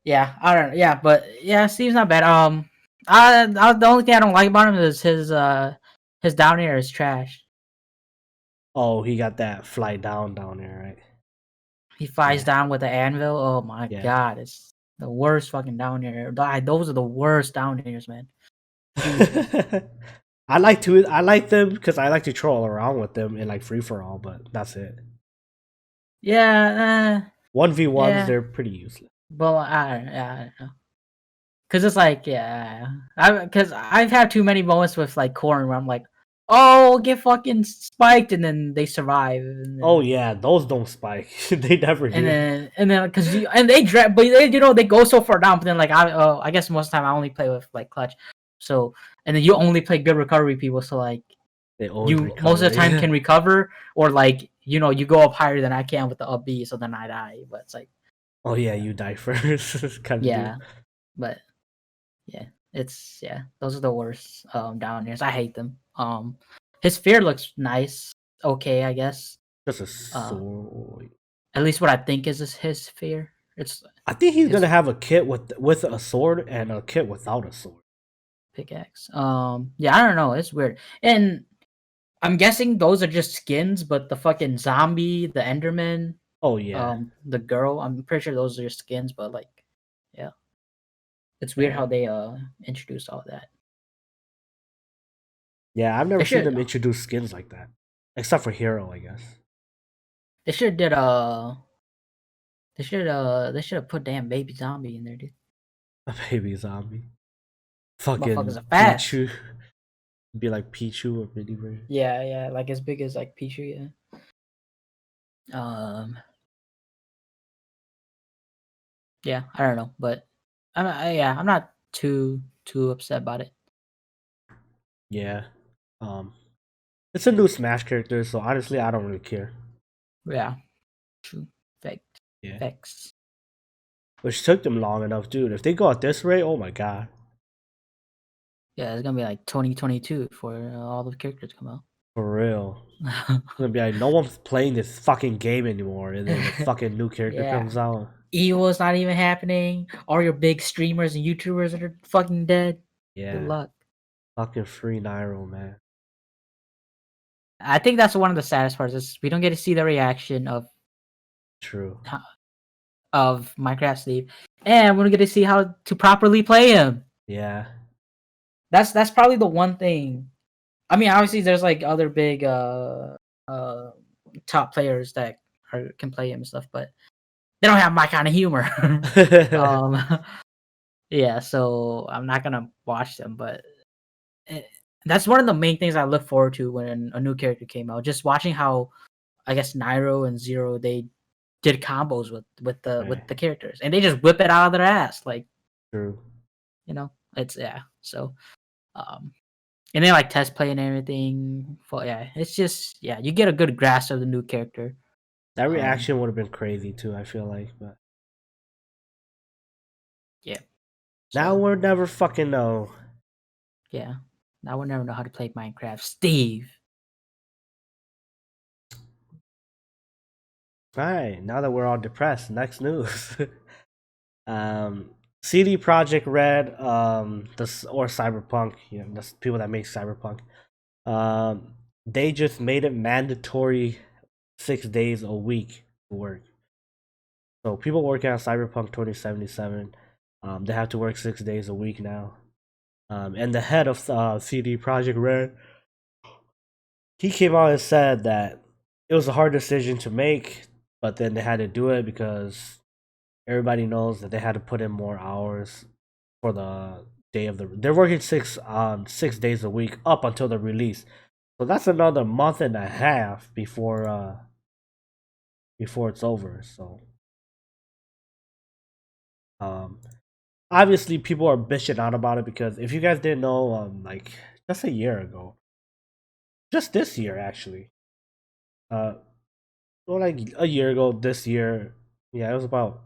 yeah, I don't, yeah, but yeah, Steve's not bad. The only thing I don't like about him is his down air is trash. Oh, he got that fly down there, right? He flies Yeah, down with the anvil. Oh my yeah. god, it's the worst fucking down air. Those are the worst down airs, man. Jesus. I like them because I like to troll around with them in like free for all, but that's it. Yeah, 1v1s, yeah. they're pretty useless. But I don't know. Cause it's like, yeah, cause I've had too many moments with like Corn where I'm like, oh, get fucking spiked, and then they survive, Oh yeah, those don't spike. They never do. and then cause they drag, but they they go so far down. But then like I guess most of the time I only play with like clutch, so and then you only play good recovery people, so like They always you most of recover. the time Yeah. can recover, or like you go up higher than I can with the up B, so then I die. But it's like, Oh yeah, yeah, you die first. Kind of do. yeah, but. Yeah, yeah, those are the worst down airs. I hate them. His fear looks nice, okay, I guess. Just a Uh, sword. at least what I think is his fear. It's I think he's his gonna have a kit with a sword and a kit without a sword. pickaxe. Yeah, I don't know. It's weird, and I'm guessing those are just skins. But the fucking zombie, the Enderman, Oh yeah, the girl, I'm pretty sure those are skins. But like, yeah, it's weird how man. they introduced all that. Yeah, I've never They seen should them introduce skins like that, except for Hero, I guess. they should did they should have put damn baby zombie in there, dude. A baby zombie. Motherfuckers Fucking are fast. Pichu. Be like Pichu or mini version. Yeah, yeah, like as big as like Pichu, yeah. Yeah, I don't know, but I'm not too upset about it. Yeah. Um, it's a new Smash character, so honestly, I don't really care. Yeah, true. Fact. Yeah. Facts. Which took them long enough, dude. If they go at this rate, oh my god. Yeah, it's gonna be like 2022 for all the characters come out. For real. It's gonna be like, no one's playing this fucking game anymore, and then a fucking new character Yeah, comes out. Evo's not even happening. All your big streamers and YouTubers are fucking dead. Good Yeah. luck. Fucking free Nairo, man. I think that's one of the saddest parts is we don't get to see the reaction True. of Minecraft Steve, and we don't get to see how to properly play him. Yeah. That's probably the one thing. I mean, obviously, there's like other big top players that can play him and stuff, but they don't have my kind of humor. um, yeah, so I'm not gonna watch them, but eh, that's one of the main things I look forward to when a new character came out. Just watching how I guess Nairo and Zero they did combos with Right. the characters, and they just whip it out of their ass, like True. it's yeah. So um, and they like test play and everything. For yeah, it's just yeah, you get a good grasp of the new character. That Um, reaction would have been crazy too, I feel like, but yeah. now So we'll never fucking know. yeah, now we'll never know how to play Minecraft, Steve. All right, now that we're all depressed, next news. um, CD Project Red, this or Cyberpunk, the people that make Cyberpunk, they just made it mandatory 6 days a week to work. So people working on Cyberpunk 2077, they have to work 6 days a week now. And the head of CD Project Red, he came out and said that it was a hard decision to make, but then they had to do it because everybody knows that they had to put in more hours for the day of the. They're working 6 days a week up until the release, so that's another month and a half before it's over. So um, obviously people are bitching out about it because if you guys didn't know, like just a year ago, just this year actually, uh, well, like a year ago, this year, yeah, it was about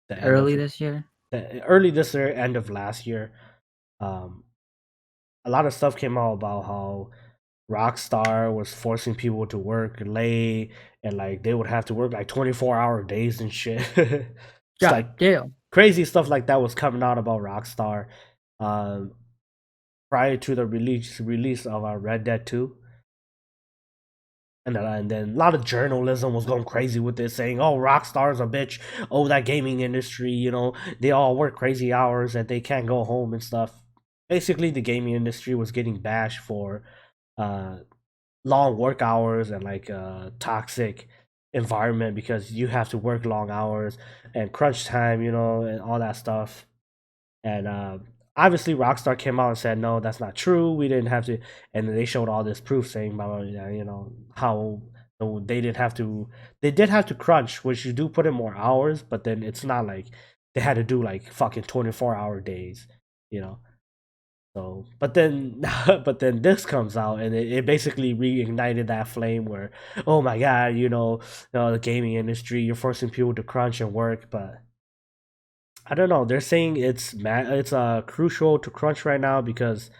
the end of Early this year. early this year, end of last year. Um, a lot of stuff came out about how Rockstar was forcing people to work late and like they would have to work like 24-hour days and shit. It's like God damn. crazy stuff like that was coming out about Rockstar um, prior to the release of Red Dead 2. And then a lot of journalism was going crazy with this, saying, "Oh, Rockstar's a bitch. Oh, that gaming industry, they all work crazy hours and they can't go home and stuff." Basically, the gaming industry was getting bashed for uh, long work hours and like toxic environment because you have to work long hours and crunch time, and all that stuff. And obviously, Rockstar came out and said, "No, that's not true. We didn't have to." And then they showed all this proof saying, blah, blah, blah, how they didn't have to. They did have to crunch, which you do put in more hours, but then it's not like they had to do like fucking 24-hour days, you know. So, but then, but then this comes out and it basically reignited that flame where, oh my god, the gaming industry, you're forcing people to crunch and work, but I don't know. They're saying it's crucial to crunch right now because,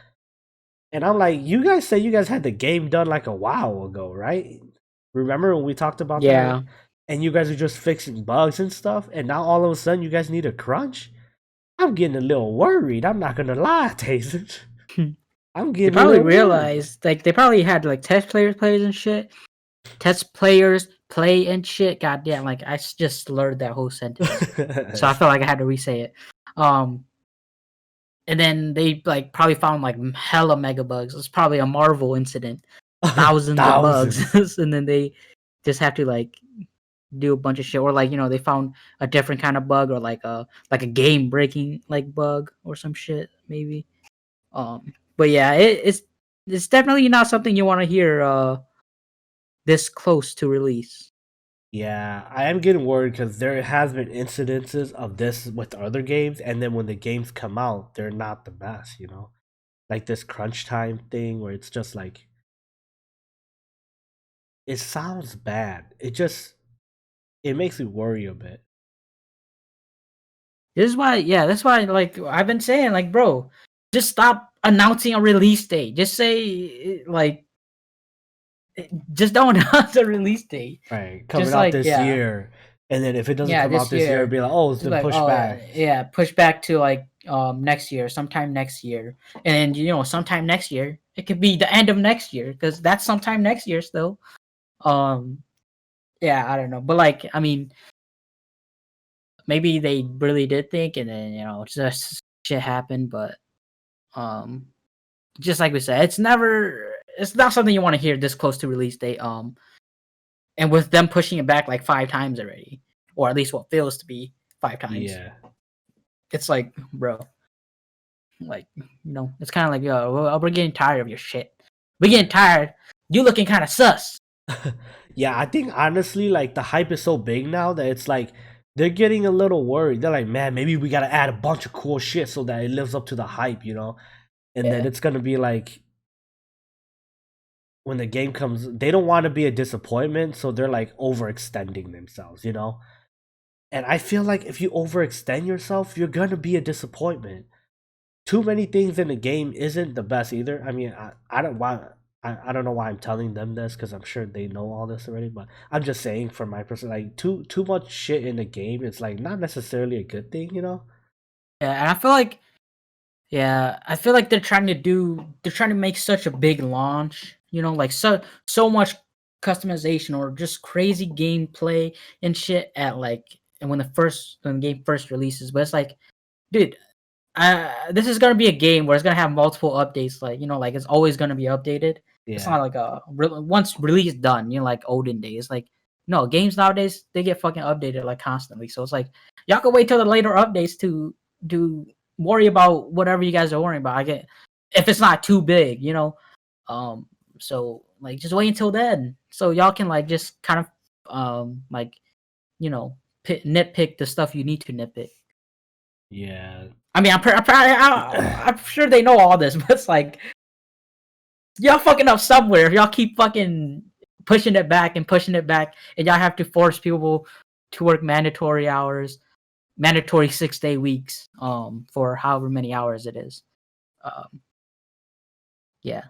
and I'm like, you guys say you guys had the game done like a while ago, right? Remember when we talked about that? Yeah. And you guys are just fixing bugs and stuff, and now all of a sudden you guys need a crunch. I'm getting a little worried. I'm not gonna lie, Tazen. I'm They getting a probably little worried. realized, like, they probably had like test players and shit. Test players play and shit. Goddamn, like just slurred that whole sentence, so I felt like I had to re-say it. Um, and then they like probably found like hella mega bugs. It's probably a Marvel incident, thousands of Thousands. bugs, and then they just have to like do a bunch of shit, or like they found a different kind of bug, or like a game breaking like bug or some shit maybe. But yeah, it's definitely not something you want to hear this close to release. Yeah, I am getting worried because there has been incidences of this with other games, and then when the games come out, they're not the best. Like this crunch time thing where it's just like it sounds bad. It makes me worry a bit. This is why, yeah, that's why, like I've been saying, like, bro, just stop announcing a release date. Just say, like, just don't announce a release date. Right, coming Just out like, this yeah, year, and then if it doesn't yeah, come out this this year, it'd year, be like, oh, it's just been like, pushed oh, back. yeah, push back to like next year, sometime next year, and sometime next year, it could be the end of next year because that's sometime next year still. Um, yeah, I don't know, but like, I mean, maybe they really did think, and then just shit happened, but um just like we said, it's not something you want to hear this close to release date. And with them pushing it back like 5 times already, or at least what feels to be 5 times, Yeah. it's like, bro, like it's kind of like, yo, we're getting tired of your shit. We're getting Right. tired. You looking kind of sus. Yeah, I think honestly, like the hype is so big now that it's like they're getting a little worried. They're like, man, maybe we gotta add a bunch of cool shit so that it lives up to the hype. And then Yeah, it's gonna be like when the game comes, they don't want to be a disappointment, so they're like overextending themselves. And I feel like if you overextend yourself, you're gonna be a disappointment. Too many things in the game isn't the best either. I mean, I don't want. I don't know why I'm telling them this because I'm sure they know all this already, but I'm just saying from my perspective, like too much shit in the game, it's like not necessarily a good thing, you know? Yeah, and I feel like yeah, I feel like they're trying to make such a big launch, like so much customization or just crazy gameplay and shit at like and when the game first releases, but it's like, dude, this is gonna be a game where it's gonna have multiple updates. Like like it's always gonna be updated. It's Yeah. not like once release done. Like olden days. Like no games nowadays they get fucking updated like constantly. So it's like y'all can wait till the later updates to worry about whatever you guys are worrying about. I get if it's not too big. Um. So like just wait until then, so y'all can like just kind of like you know nitpick the stuff you need to nitpick. Yeah. I mean, I'm sure they know all this, but it's like y'all fucking up somewhere. Y'all keep fucking pushing it back and pushing it back, and y'all have to force people to work mandatory hours, mandatory 6-day weeks, for however many hours it is. Um, yeah,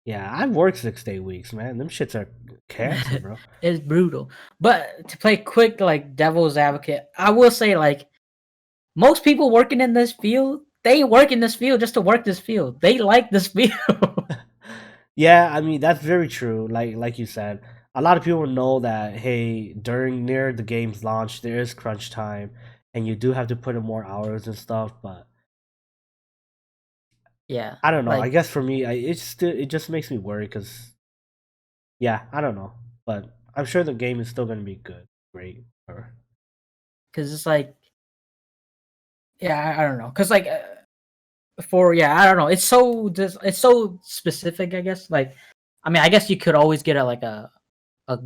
Yeah, I've worked 6-day weeks, man. Them shits are cancer, bro. it's brutal. But to play quick, like devil's advocate, I will say like most people working in this field, they work in this field just to work this field. They like this field. Yeah, I mean that's very true. Like you said, a lot of people know that hey, during near the game's launch, there is crunch time, and you do have to put in more hours and stuff. But Yeah, I don't know. I like guess for me, it just makes me worry because yeah, I don't know, but I'm sure the game is still gonna be good, great, or because it's like yeah, I don't know, cause like for yeah, I don't know. It's so specific, I guess. Like, I mean, I guess you could always get a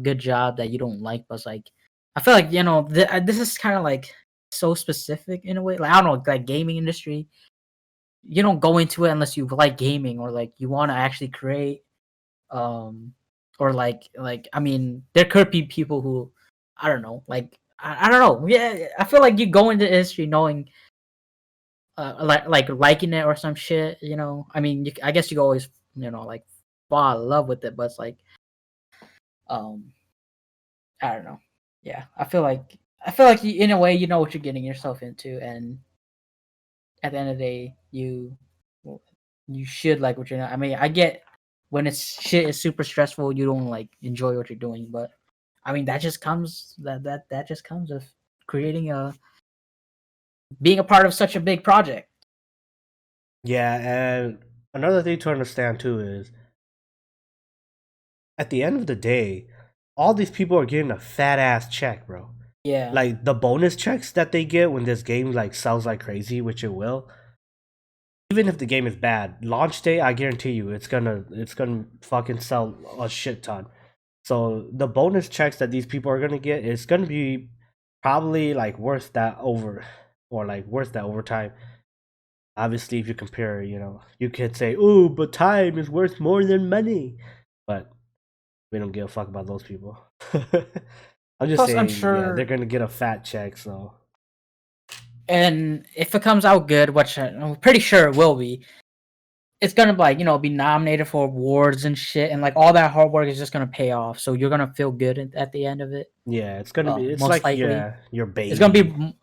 good job that you don't like, but it's like I feel like this is kind of like so specific in a way. Like I don't know, like gaming industry, you don't go into it unless you like gaming or like you want to actually create, um, or like I mean, there could be people who I don't know, like I don't know. Yeah, I feel like you go into industry knowing like liking it or some shit. I mean, I guess you can always like fall in love with it, but it's like um I don't know. Yeah, I feel like in a way you know what you're getting yourself into, and at the end of the day, well, you should like what you're not. I mean, I get when it's shit is super stressful, you don't like enjoy what you're doing, but I mean that just comes with creating a being a part of such a big project. yeah. And another thing to understand too is at the end of the day, all these people are getting a fat ass check, bro. Yeah. Like the bonus checks that they get when this game like sells like crazy, which it will. Even if the game is bad, launch day, I guarantee you, it's gonna fucking sell a shit ton. So the bonus checks that these people are gonna get is gonna be probably like worth that over, or like worth that overtime. Obviously, if you compare, you could say, "Oh, but time is worth more than money," but we don't give a fuck about those people. I'm just Plus, I'm saying, yeah, they're sure gonna get a fat check. So and if it comes out good, which I'm pretty sure it will be, it's gonna like be nominated for awards and shit, and like all that hard work is just gonna pay off. So you're gonna feel good at the end of it. yeah, it's gonna be. It's Most like likely, yeah, your it's gonna be baby.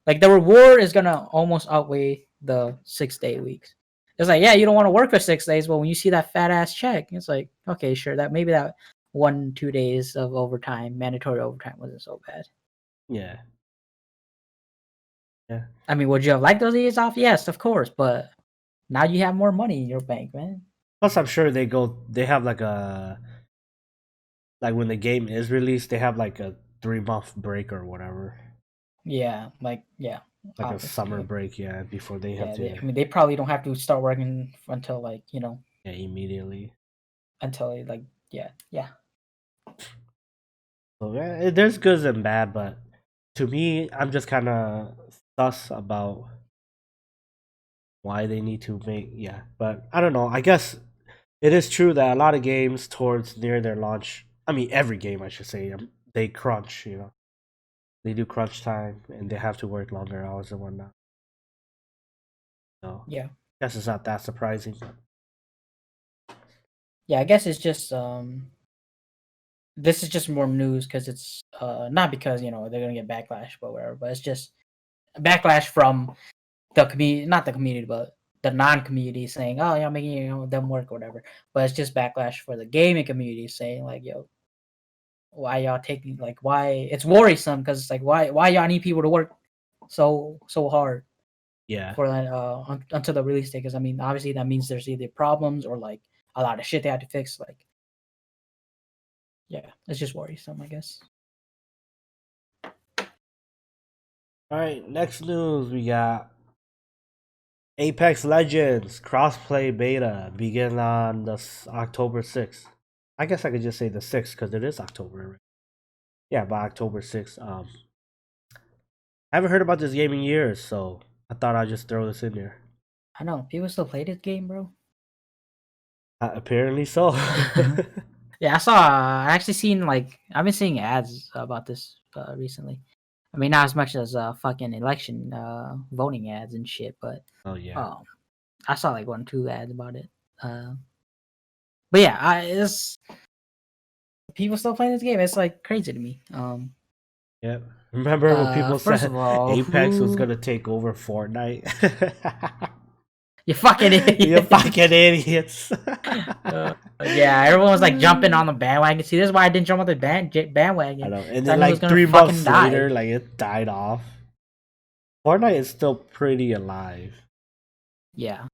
like the reward is gonna almost outweigh the 6-day weeks. It's like yeah, you don't want to work for 6 days, but when you see that fat ass check, it's like okay, sure, that maybe that 1-2 days of overtime, mandatory overtime, wasn't so bad. Yeah, yeah. I mean, would you have liked those days off? Yes, of course, but now you have more money in your bank, man. Plus, I'm sure they have like like when the game is released, they have like a 3 month break or whatever, Yeah, like yeah, like a obviously, summer break, yeah, before they have yeah. to, I mean, they probably don't have to start working until like yeah, immediately. until like yeah, yeah, So yeah, there's goods and bad, but to me, I'm just kind of sus about why they need to make, yeah. But I don't know. I guess it is true that a lot of games towards near their launch, I mean, every game I should say, they crunch. They do crunch time and they have to work longer hours and whatnot. So yeah. guess it's not that surprising. Yeah, I guess it's just this is just more news because it's not because they're gonna get backlash but whatever, but it's just a backlash from the community, not the community, but the non-community saying, "Oh, y'all making them work or whatever." But it's just backlash for the gaming community saying like, "Yo, why y'all taking like why it's worrisome because it's like why y'all need people to work so hard Yeah. for that until the release date?" Because I mean, obviously that means there's either problems or like a lot of shit they had to fix. Like, yeah, it's just worrisome, I guess. All right. Next news we got Apex Legends crossplay beta begin on October 6th. I guess I could just say the 6th because it is October. Right? Yeah, by October 6th. I haven't heard about this game in years, so I thought I'd just throw this in there. I know people still play this game, bro. Apparently so. Yeah, I actually seen like I've been seeing ads about this recently. I mean, not as much as fucking election voting ads and shit, but Oh yeah. um, I saw like 1 or 2 ads about it. Uh, but yeah, it's people still playing this game. It's like crazy to me. Yep. Remember when people First of said all, Apex was who gonna take over Fortnite? you fucking You idiot? fucking idiots. Yeah, everyone was like jumping on the bandwagon. See, this is why I didn't jump on the I bandwagon. know. And 'Cause I then knew it was like gonna 3 months fucking later, die. like it died off. Fortnite is still pretty alive. Yeah.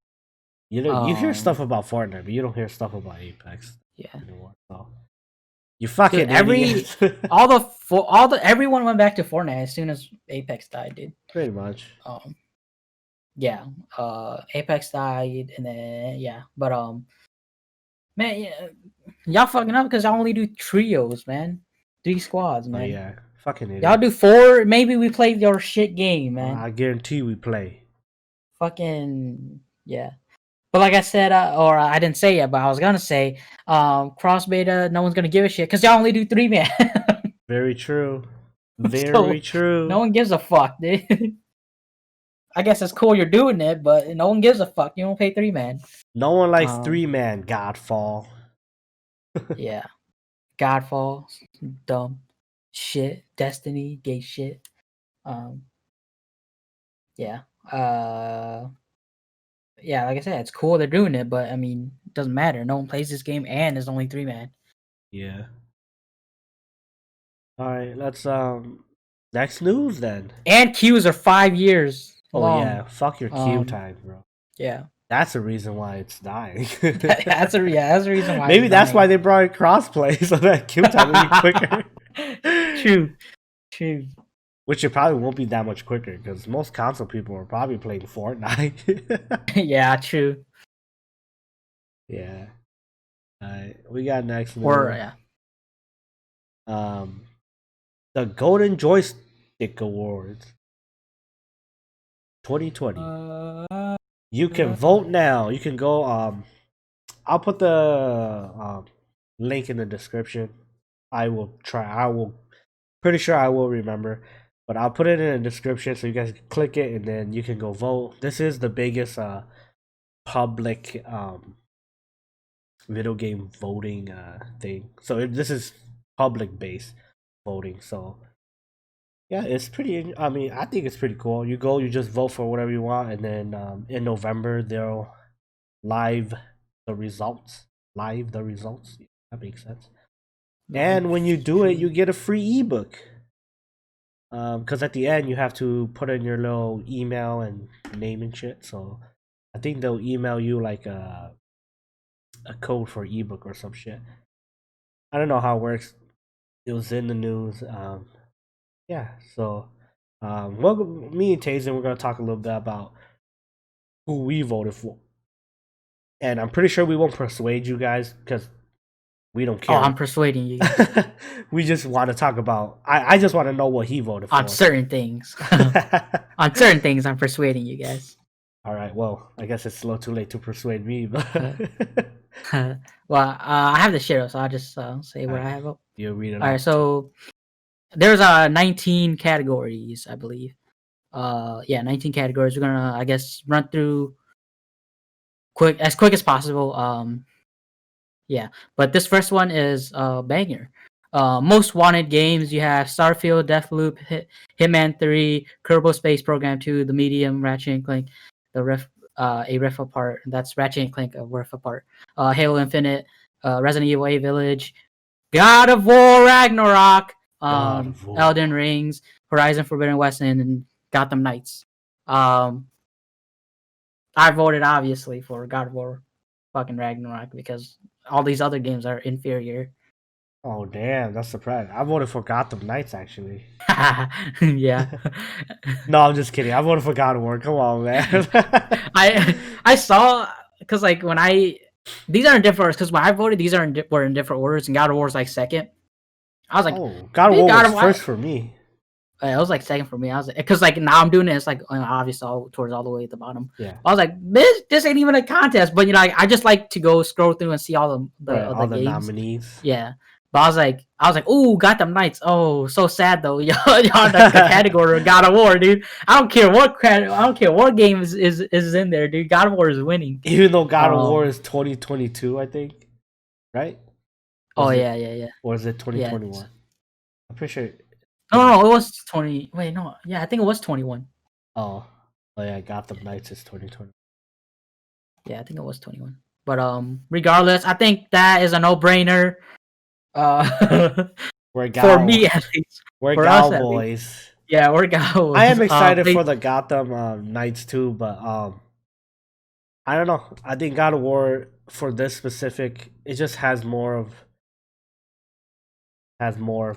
You hear stuff Um. about Fortnite, but you don't hear stuff about Apex Yeah. anymore. So you Dude, fucking idiots. everyone went back to Fortnite as soon as Apex died, dude. Pretty much. Um. Yeah. Apex died, and then yeah, but man, yeah, y'all fucking up because I only do trios, man. 3 squads, Oh man. yeah. Fucking Y'all do idiots. 4. Maybe we played your shit game, man. I guarantee we play. Fucking yeah. But like I said, or I didn't say it, but I was gonna say, cross beta, no one's gonna give a shit because y'all only do 3 man. Very true. Very So no true. one gives a fuck, dude. I guess it's cool you're doing it, but no one gives a fuck. You don't pay 3 man. No one likes Um, 3 man Godfall. yeah, Godfall, dumb shit, Destiny, gay shit. Um, yeah, yeah. Like I said, it's cool they're doing it, but I mean, it doesn't matter. No one plays this game, and there's only 3 man. Yeah. All right, let's next news then. And queues are 5 years Oh long. yeah, fuck your queue time, bro. Yeah. That's the reason why it's dying. That's the reason why Maybe it's that's why dying. they brought in crossplay so that queue time will be quicker. True. True. Which it probably won't be that much quicker because most console people are probably playing Fortnite. Yeah, true. Yeah. Alright, we got next Or news. yeah. Um, the Golden Joystick Awards 2020. You can vote now. You can go. I'll put the link in the description. I will try. I will. Pretty sure I will remember, but I'll put it in the description so you guys can click it and then you can go vote. This is the biggest public video game voting thing. So this is public based voting. So yeah, it's pretty. I mean, I think it's pretty cool. You go, you just vote for whatever you want, and then in November they'll live the results. Live the results. Yeah, that makes sense. And when you Life. do it, True. you get a free ebook. Because at the end you have to put in your little email and name and shit. So I think they'll email you like a code for ebook or some shit. I don't know how it works. It was in the news. Yeah. So, well, me and Tazen, we're gonna talk a little bit about who we voted for, and I'm pretty sure we won't persuade you guys because we don't Oh, I'm care. persuading you guys We just want to talk about. I just want to know what he voted on for. certain things. On certain things, I'm persuading you guys. All right. Well, I guess it's a little too late to persuade me, but Well, I have the share, so I'll just say all what I right, have up. you read it All right, off. so there's 19 categories, I believe. Yeah, 19 categories. We're gonna, I guess, run through quick as possible. Yeah, but this first one is banger. Most wanted games you have Starfield, Deathloop, Hitman 3, Kerbal Space Program 2, The Medium, Ratchet and Clank, the a Rift Apart. That's Ratchet and Clank, a Rift Apart. Halo Infinite, Resident Evil 8 Village, God of War Ragnarok, God of War. Elden Rings, Horizon Forbidden West, and Gotham Knights. I voted obviously for God of War fucking Ragnarok because all these other games are inferior. Oh damn, that's surprising. I voted for Gotham Knights actually. Yeah. No, I'm just kidding. I voted for God of War. Come on, man. I saw because like when these are in different orders because when I voted these were in different orders and God of War was like second. I was like, Oh, God of big War God was of War. first for me. It was like second for me. I was because like now I'm doing it. It's like obviously all towards all the way at the bottom. Yeah. I was like, this ain't even a contest. But you know, I just like to go scroll through and see all the Right, other all the games. nominees. Yeah. But I was like, oh, Gotham Knights. Oh, so sad though. Y'all in the category of God of War, dude. I don't care what game is in there, dude. God of War is winning. Even though God of War is 2022, I think. Right? Oh yeah. Or is it Yeah. 2021? I'm pretty sure. No, it was 20. Wait, no. Yeah, I think it was 21. Oh yeah, Gotham Knights is 2020. Yeah, I think it was 21. But regardless, I think that is a no-brainer. For me at least. We're For us at least. Cowboys. Yeah, we're Cowboys. I am excited for the Gotham Knights too, but I don't know. I think God of War for this specific, it just has more of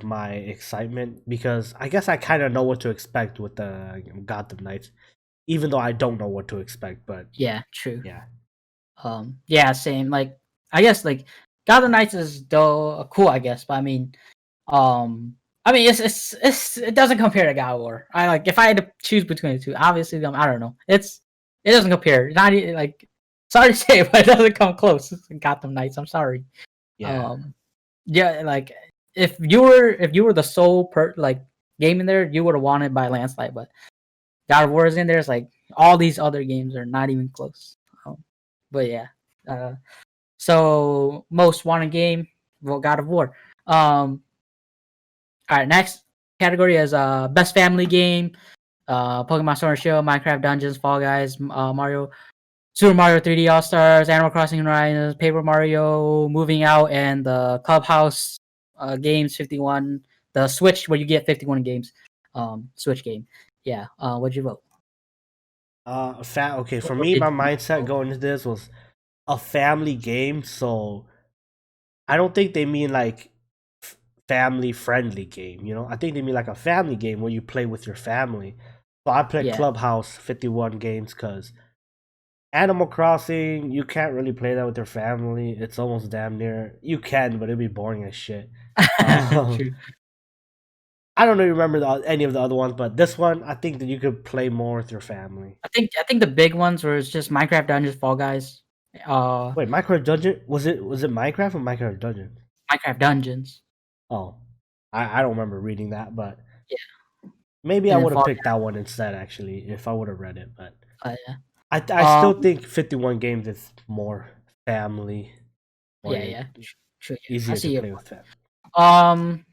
my excitement because I guess I kind of know what to expect with the Gotham Knights, even though I don't know what to expect. But yeah, true. yeah, Yeah, same. Like, I guess like Gotham Knights is though cool, I guess, but it doesn't compare to God of War. I like if I had to choose between the two, obviously I don't know. It doesn't compare. Not like sorry to say, but it doesn't come close. Gotham Knights. I'm sorry. yeah, Yeah, like if you were the sole game in there, you would have won it by landslide. But God of War is in there. It's like all these other games are not even close. But yeah. So most wanted game, well, God of War. All right, next category is best family game. Pokemon Sword and Shield, Minecraft Dungeons, Fall Guys, Super Mario 3D All Stars, Animal Crossing Horizons, Paper Mario, Moving Out, and the Clubhouse games 51. The Switch where you get 51 games. Switch game. Yeah. What'd you vote? okay. For What me, did my you mindset vote? going into this was a family game, so I don't think they mean like family friendly game. You know, I think they mean like a family game where you play with your family. So I played Yeah. Clubhouse 51 games because Animal Crossing, you can't really play that with your family. It's almost damn near you can, but it'd be boring as shit. True. I don't really remember any of the other ones, but this one I think that you could play more with your family. I think the big ones were just Minecraft Dungeons, Fall Guys, Wait, Minecraft Dungeon was it Minecraft or Minecraft Dungeon? Minecraft Dungeons. Oh, I don't remember reading that, but Yeah, maybe I and then would have Fall picked Guys. that one instead. Actually, if I would have read it, but Yeah. I still think 51 games is more family Yeah. oriented, True. Yeah. I easier to see your play with point. family.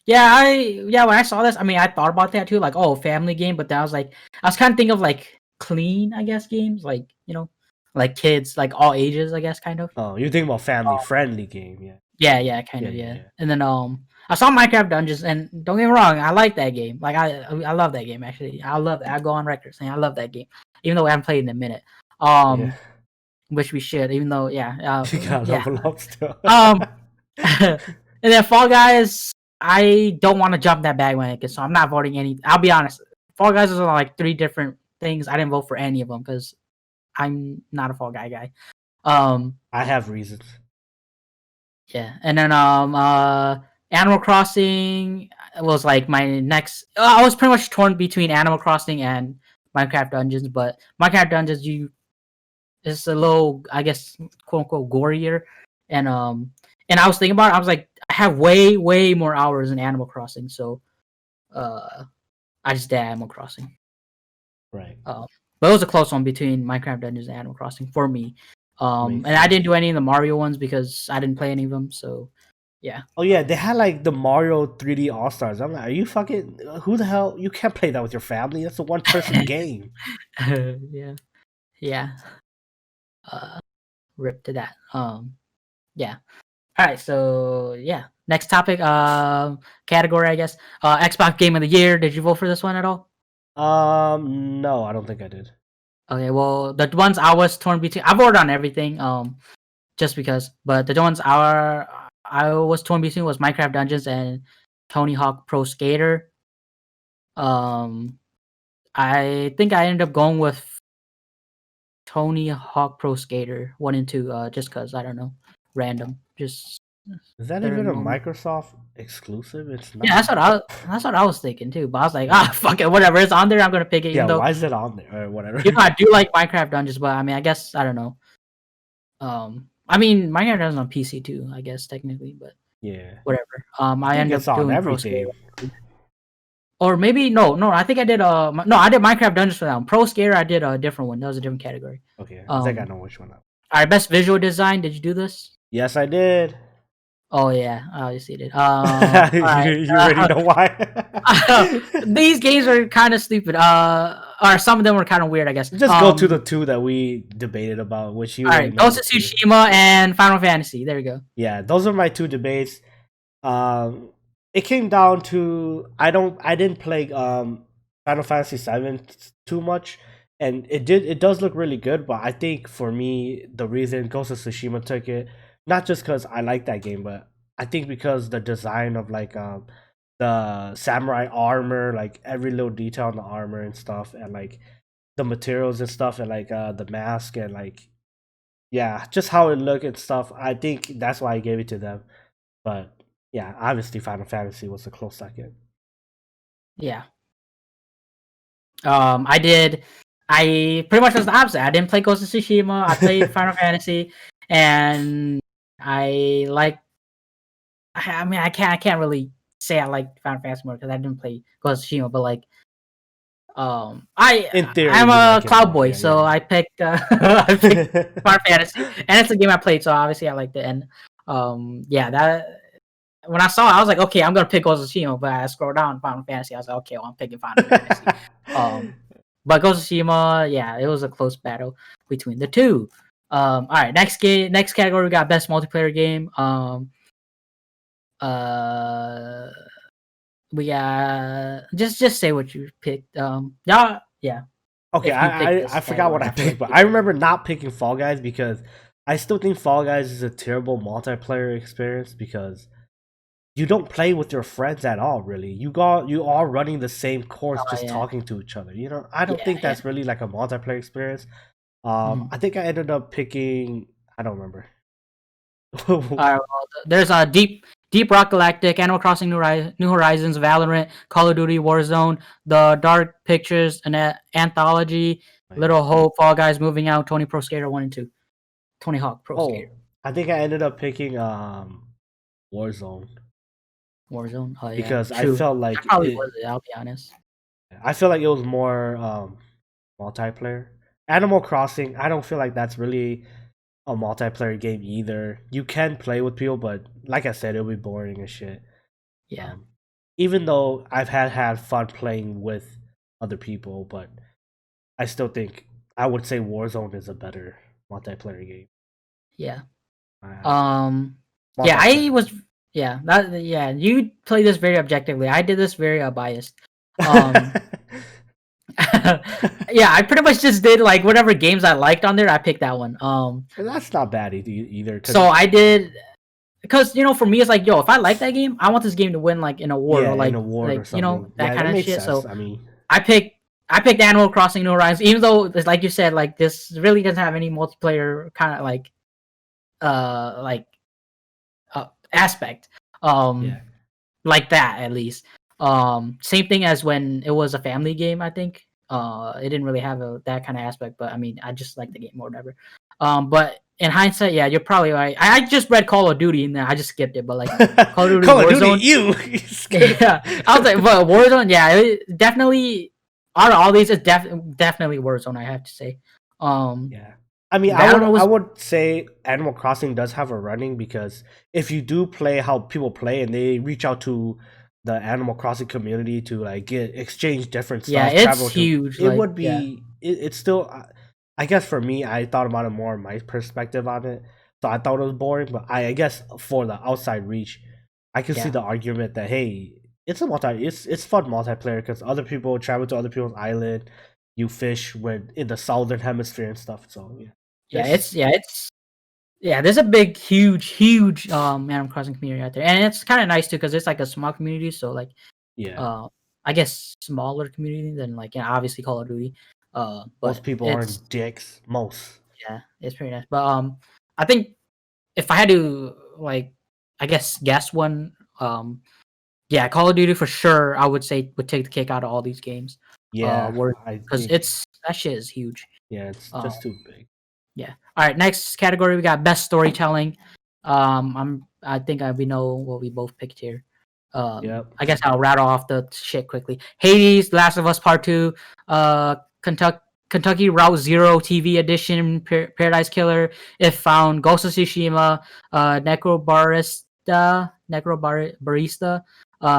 Yeah. When I saw this, I mean, I thought about that too, like, oh, family game, but then I was kind of thinking of like clean, I guess, games, like like kids, like all ages, I guess, kind of. Oh, you're thinking about family friendly game, yeah. Yeah, kind Yeah, of, yeah, yeah. yeah. And then I saw Minecraft Dungeons, and don't get me wrong, I like that game. Like I love that game actually. I love it. I go on record saying I love that game, even though we haven't played in a minute. Yeah. Which we should, even though You gotta yeah. level up still. And then Fall Guys, I don't want to jump that bandwagon, so I'm not voting any. I'll be honest, Fall Guys is on like 3 different things. I didn't vote for any of them because I'm not a Fall Guy guy. I have reasons. Yeah, and then Animal Crossing was like my next. I was pretty much torn between Animal Crossing and Minecraft Dungeons, but Minecraft Dungeons is a little, I guess, quote unquote, gorier, and I was thinking about it. I was like, I have way more hours in Animal Crossing, so I just did Animal Crossing. Right. But it was a close one between Minecraft Dungeons and Animal Crossing for me. Makes And I didn't sense. do any of the Mario ones because I didn't play any of them. So yeah. Oh yeah, they had like the Mario 3D All Stars. I'm like, are you fucking who the hell? You can't play that with your family. That's a one person game. Yeah. Yeah. Uh, rip to that. Yeah. All right. So yeah. Next topic. Category, I guess. Xbox Game of the Year. Did you vote for this one at all? No, I don't think I did. Okay. Well, the ones I was torn between, I voted on everything. Just because. But the ones I was torn between was Minecraft Dungeons and Tony Hawk Pro Skater. Um, I think I ended up going with Tony Hawk Pro Skater 1 and 2, just cause I don't know, random, just Is that they're even a normal. Microsoft exclusive? It's Yeah, not. that's what I was thinking too. But I was like, ah, fuck it, whatever, it's on there. I'm gonna pick it, Yeah, even though why is it on there or whatever? I do like Minecraft Dungeons, but I mean, I guess I don't know. I mean, Minecraft Dungeons on PC too, I guess technically, but Yeah, whatever. I I think ended it's up on doing Pro Skater. everything. Or maybe no. I think I did no. I did Minecraft Dungeons for that one. Pro Skater, I did a different one. That was a different category. Okay, I think I Um, know which one. all right, best visual design. Did you do this? Yes, I did. Oh yeah, I obviously did. All right. You already know why. These games are kind of stupid. Or some of them were kind of weird, I guess. Just go to the two that we debated about, which you All already right, know Ghost the of two. Tsushima and Final Fantasy. There we go. Yeah, those are my two debates. Um, it came down to I didn't play Final Fantasy 7 too much, and it does look really good. But I think for me the reason Ghost of Tsushima took it, not just because I like that game, but I think because the design of like the samurai armor, like every little detail on the armor and stuff, and like the materials and stuff, and like the mask and like yeah, just how it looked and stuff. I think that's why I gave it to them. But yeah, obviously Final Fantasy was a close second. Yeah. I did. I pretty much was the opposite. I didn't play Ghost of Tsushima. I played Final Fantasy, and I like. I mean, I can't really say I like Final Fantasy more because I didn't play Ghost of Tsushima, but like In theory, I'm you a like it cloud more. boy, Yeah, you're so right. I picked I picked Final Fantasy, and it's a game I played, so obviously I liked it. And yeah, that when I saw it, I was like, okay, I'm gonna pick Ghost of Tsushima, but I scrolled down Final Fantasy. I was like, okay, well, I'm picking Final Fantasy. Um, but Ghost of Tsushima, yeah, it was a close battle between the two. All right, next category, we got best multiplayer game. Uh, we got just say what you picked. Yeah, Okay, if you picked I this forgot what category, I I feel like picked, but you I did. remember not picking Fall Guys because I still think Fall Guys is a terrible multiplayer experience because you don't play with your friends at all. Really, you all running the same course, just Yeah, talking to each other. You know, I don't yeah, think yeah. that's really like a multiplayer experience. Mhm. I think I ended up picking. I don't remember. Well, there's a Deep Rock Galactic, Animal Crossing New Horizons, Valorant, Call of Duty Warzone, The Dark Pictures, Anthology, Yeah. Little Hope, Fall Guys, Moving Out, Tony Pro Skater 1 and 2, Tony Hawk Pro Skater, Oh, I think I ended up picking Warzone Warzone. Oh yeah, because I true. felt That like probably was it. it. I'll be honest. I feel like it was more multiplayer. Animal Crossing, I don't feel like that's really a multiplayer game either. You can play with people, but like I said, it'll be boring as shit. Yeah, Um, Even though I've had fun playing with other people, but I still think I would say Warzone is a better multiplayer game. yeah. Uh, Um, yeah, I multiplayer. was. Yeah, that. Yeah, you play this very objectively. I did this very biased. Um, yeah, I pretty much just did like whatever games I liked on there. I picked that one. That's not bad either, So because I did because for me it's like, yo, if I like that game, I want this game to win like an award yeah, or an award or like something. that Yeah, kind that of makes shit. sense. So I mean, I picked Animal Crossing New Horizons, even though it's like you said, like this really doesn't have any multiplayer kind of like aspect. yeah. Like that at least. Same thing as when it was a family game, I think. It didn't really have that kind of aspect, but I mean, I just like the game or whatever. But in hindsight, yeah, you're probably right. I just read Call of Duty and then I just skipped it, but like Call of Duty Call of Duty, Warzone, you skip. yeah, I was like, but Warzone, yeah, definitely. Out of all these, it's definitely Warzone. I have to say. Yeah. I mean, That one I was would say Animal Crossing does have a running because if you do play how people play and they reach out to the Animal Crossing community to like get exchange different yeah, stuff, it's travel to huge. it Like would yeah, be it's still I guess for me I thought about it more in my perspective on it, so I thought it was boring. But I guess for the outside reach, I can see yeah. the argument that hey, it's fun multiplayer because other people travel to other people's island, you fish when in the southern hemisphere and stuff. So yeah. Yeah, There's there's a big, huge Animal Crossing community out there, and it's kind of nice too because it's like a small community. So like, yeah. uh, I guess smaller community than like obviously Call of Duty. Most But people it's aren't dicks. Most. yeah, it's pretty nice. But I think if I had to like, I guess one, yeah, Call of Duty for sure. I would say would take the cake out of all these games. Yeah, Where I because think. it's that shit is huge. Yeah, it's Um, just too big. Yeah. All right. Next category, we got best storytelling. I think we know what we both picked here. Yep. I guess I'll rattle off the shit quickly. Hades, Last of Us Part Two, Kentucky Route Zero TV edition, Paradise Killer, If Found, Ghost of Tsushima, Necrobarista,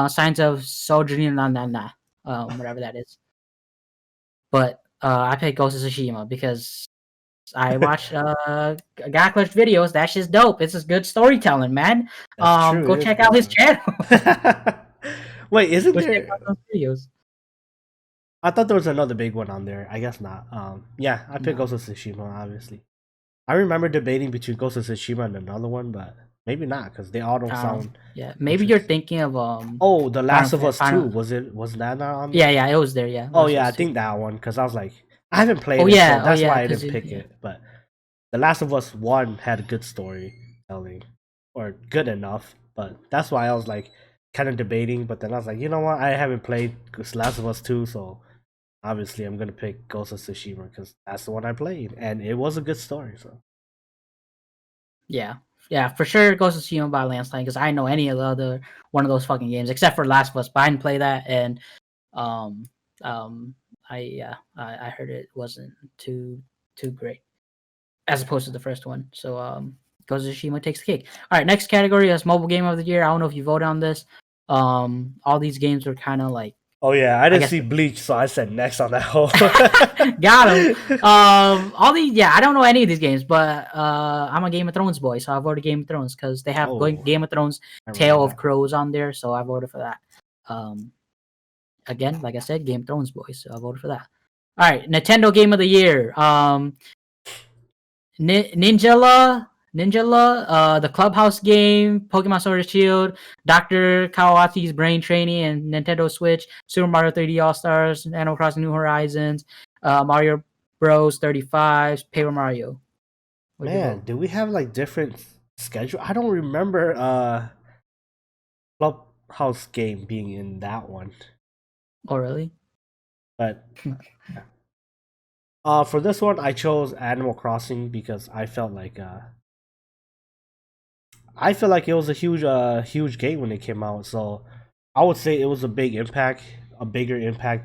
Signs of Sojourner whatever that is. But I picked Ghost of Tsushima because I watched Gaklish videos. That's just dope. It's just good storytelling, man. That's true. Go It is check good out his stuff. channel. Wait, isn't Go check out there? those videos. I thought there was another big one on there. I guess not. Yeah, I picked No, Ghost of Tsushima. Obviously, I remember debating between Ghost of Tsushima and another one, but maybe not because they all don't sound yeah, maybe you're interesting. thinking of Oh, The Last of Us Two. Final. Was it? Was that not on Yeah, there? yeah, it was there. Yeah, Oh Last of yeah, I Us Two. think that one because I was like, I haven't Oh played it, so yeah, that's why I because didn't pick yeah, it. But The Last of Us One had good storytelling, or good enough. But that's why I was like, kind of debating. But then I was like, you know what? I haven't played Last of Us Two, so obviously I'm gonna pick Ghost of Tsushima because that's the one I played, and it was a good story. So yeah, yeah, for sure. Ghost of Tsushima by landslide because I know any of the other one of those fucking games except for Last of Us. But I didn't play that, and um, um, I heard it wasn't too great as opposed to the first one. So Ghost of Tsushima takes the cake. All right, next category is mobile game of the year. I don't know if you voted on this. All these games were kind of like oh yeah, I I didn't guess see Bleach, so I said next on that whole. got him. All these I don't know any of these games, but I'm a Game of Thrones boy, so I voted Game of Thrones because they have Oh, Game of Thrones I remember Tale of that. Crows on there, so I voted for that. Um, again, like I said, Game of Thrones boy, so I voted for that. All right, Nintendo Game of the Year. Ninjala, the Clubhouse game, Pokemon Sword and Shield, Dr. Kawaki's Brain Training, and Nintendo Switch, Super Mario 3D All Stars, Animal Crossing New Horizons, Mario Bros. 35, Paper Mario. What'd you Man, vote? do we have like different schedule? I don't remember Clubhouse game being in that one. Oh, really? But for this one I chose Animal Crossing because I feel like it was a huge game when it came out. So I would say it was a bigger impact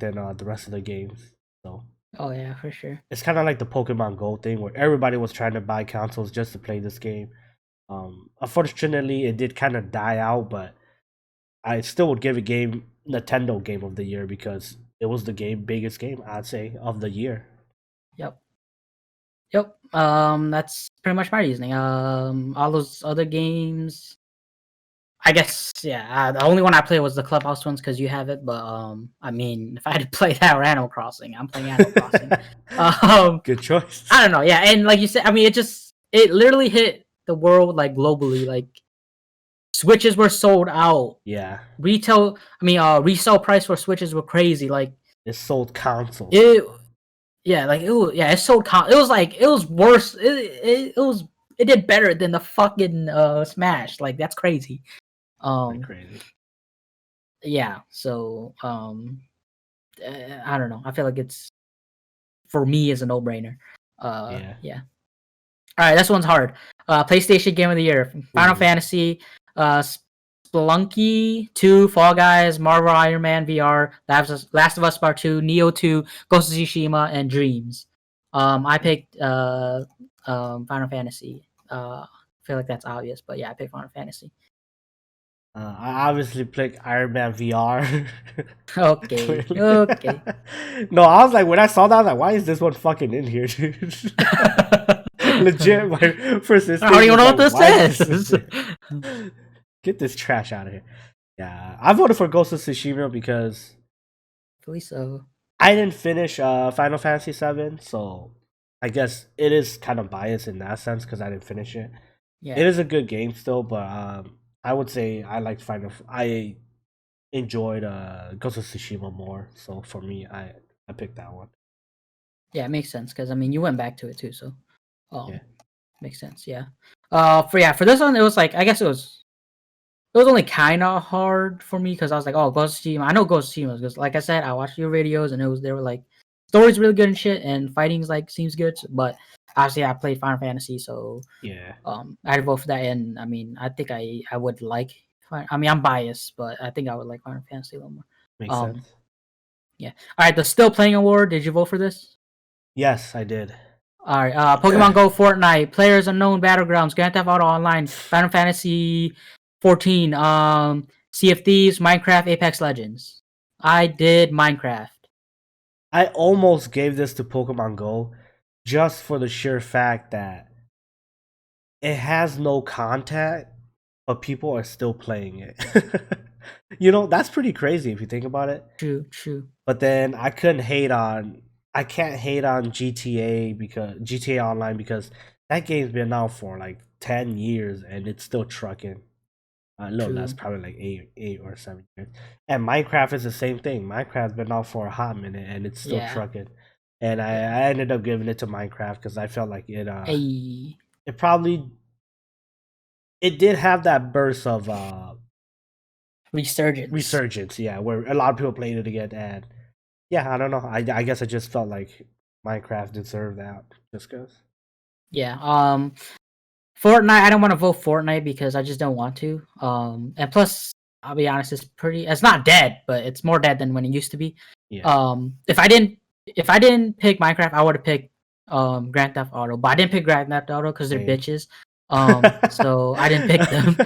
than the rest of the games. So Oh, yeah, for sure. it's kind of like the Pokemon Go thing where everybody was trying to buy consoles just to play this game. Unfortunately, it did kind of die out, but I still would give it game Nintendo Game of the Year because it was the biggest game I'd say of the year. Yep. Yep. That's pretty much my reasoning. All those other games, I guess, yeah. The only one I played was the Clubhouse ones because you have it. But I mean, if I had to play that or Animal Crossing, I'm playing Animal Crossing. Um, Good choice. I don't know. Yeah, and like you said, I mean, it literally hit the world like globally. Like Switches were sold out. Yeah, Resale price for Switches were crazy. Like it sold consoles. it, yeah, like it was, yeah, it sold. It was like it was worse. It did better than the fucking Smash. Like that's crazy. Like Um, crazy. yeah. So I don't know. I feel like it's for me is a no brainer. Yeah. Yeah. All right, this one's hard. PlayStation Game of the Year: Final Ooh. Fantasy, Spelunky 2, Fall Guys, Marvel Iron Man VR, Last of Us Part 2, Neo 2, Ghost of Tsushima, and Dreams. I picked Final Fantasy. I feel like that's obvious, but yeah, I picked Final Fantasy. I obviously picked Iron Man VR. Okay, Clearly. okay. No, I was like, when I saw that, I was like, why is this one fucking in here, dude? Legit, my first I don't instinct even was know what like, this why is this is. in here? Get this trash out of here. Yeah, I voted for Ghost of Tsushima because Believe so. I didn't finish Final Fantasy VII, so I guess it is kind of biased in that sense because I didn't finish it. It Yeah, is a good game still, but I would say I liked I enjoyed Ghost of Tsushima more. So for me, I picked that one. yeah, it makes sense because I mean you went back to it too, so Yeah, makes sense. Yeah. For this one, it was like I guess it was only kind of hard for me because I was like, oh, Ghost of Tsushima. I know Ghost of Tsushima because, like I said, I watched your videos and they were like stories really good and shit, and fighting's like seems good. But obviously, I played Final Fantasy, so yeah, I had to vote for that. And I mean, I think I would like. I mean, I'm biased, but I think I would like Final Fantasy a little more. makes Um, sense. yeah. All right, the Still Playing Award. Did you vote for this? Yes, I did. All right. Pokemon Go, Fortnite, Players Unknown Battlegrounds, Grand Theft Auto Online, Final Fantasy 14, Sea of Thieves, Minecraft, Apex Legends. I did Minecraft. I almost gave this to Pokemon Go just for the sheer fact that it has no content, but people are still playing it. That's pretty crazy if you think about it. True, true. But then I can't hate on GTA because GTA Online because that game's been out for like 10 years and it's still trucking. A little less, True. probably like 8 or 7 years. And Minecraft is the same thing. Minecraft's been out for a hot minute and it's still Yeah, trucking. And yeah. I ended up giving it to Minecraft because I felt like A it probably it did have that burst of resurgence. resurgence, yeah, where a lot of people played it again, and yeah, I don't know. I guess I just felt like Minecraft deserved that just because. Yeah. Fortnite. I don't want to vote Fortnite because I just don't want to. And plus, I'll be honest, it's not dead, but it's more dead than when it used to be. Yeah, If I didn't pick Minecraft, I would have picked Grand Theft Auto, but I didn't pick Grand Theft Auto because they're same. bitches. So I didn't pick them.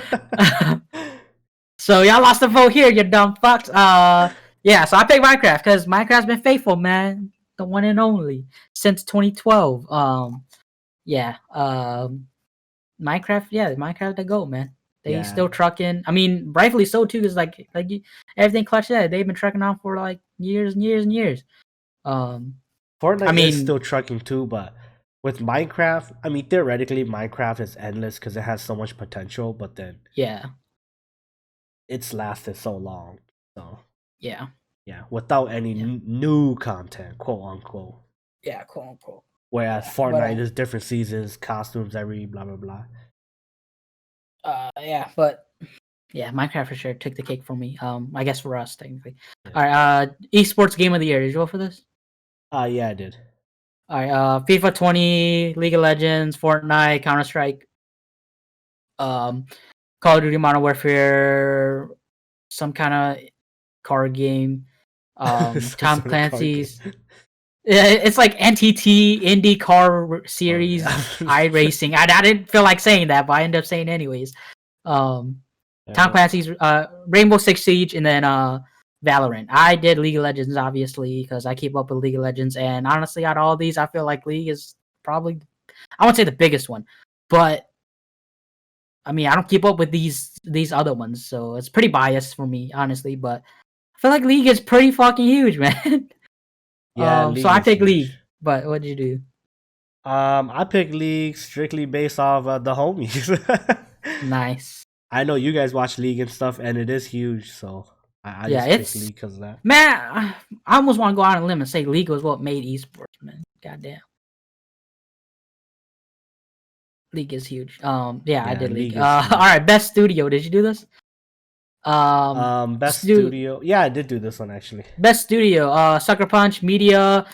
So y'all lost the vote here, you dumb fucks. Yeah, so I picked Minecraft because Minecraft's been faithful, man, the one and only since 2012. Yeah. Minecraft, yeah, Minecraft the GOAT, man. They Yeah, still trucking. I mean, rightfully so too, because everything Clutch said, they've been trucking on for like years and years and years. Um, I Fortnite is mean, still trucking too, but with Minecraft, I mean theoretically Minecraft is endless because it has so much potential, but then yeah, it's lasted so long. So yeah, yeah, without any yeah, new content, quote unquote. yeah, quote unquote. Whereas Yeah, but Fortnite is different seasons, costumes every blah blah blah. yeah, but yeah, Minecraft for sure took the cake for me. I guess for us technically. Yeah. All right, esports game of the year. Did you vote for this? Yeah, I did. All right, FIFA 20, League of Legends, Fortnite, Counter Strike, um, Call of Duty Modern Warfare, some kind of card game. Some Tom sort of card game. Clancy's. Yeah, it's like NTT IndyCar Oh yeah. Series iRacing. I didn't feel like saying that, but I ended up saying anyways. Um, Tom Alright. Clancy's Rainbow Six Siege, and then Valorant. I did League of Legends obviously because I keep up with League of Legends, and honestly, out of all these, I feel like League is probably I won't say the biggest one, but I mean I don't keep up with these other ones, so it's pretty biased for me honestly. But I feel like League is pretty fucking huge, man. Yeah, So League I is picked huge. League. But what did you do? I picked League strictly based off the homies. Nice. I know you guys watch League and stuff, and it is huge, so I Yeah, just picked it's League because of that. man. I almost want to go out on a limb and say League was what made esports, man. Goddamn, League is huge. Yeah, I Yeah, did League. League is All huge. right, best studio. Did you do this? Best Stu- studio. Yeah, I did do this one actually. Best studio. Sucker Punch, Media,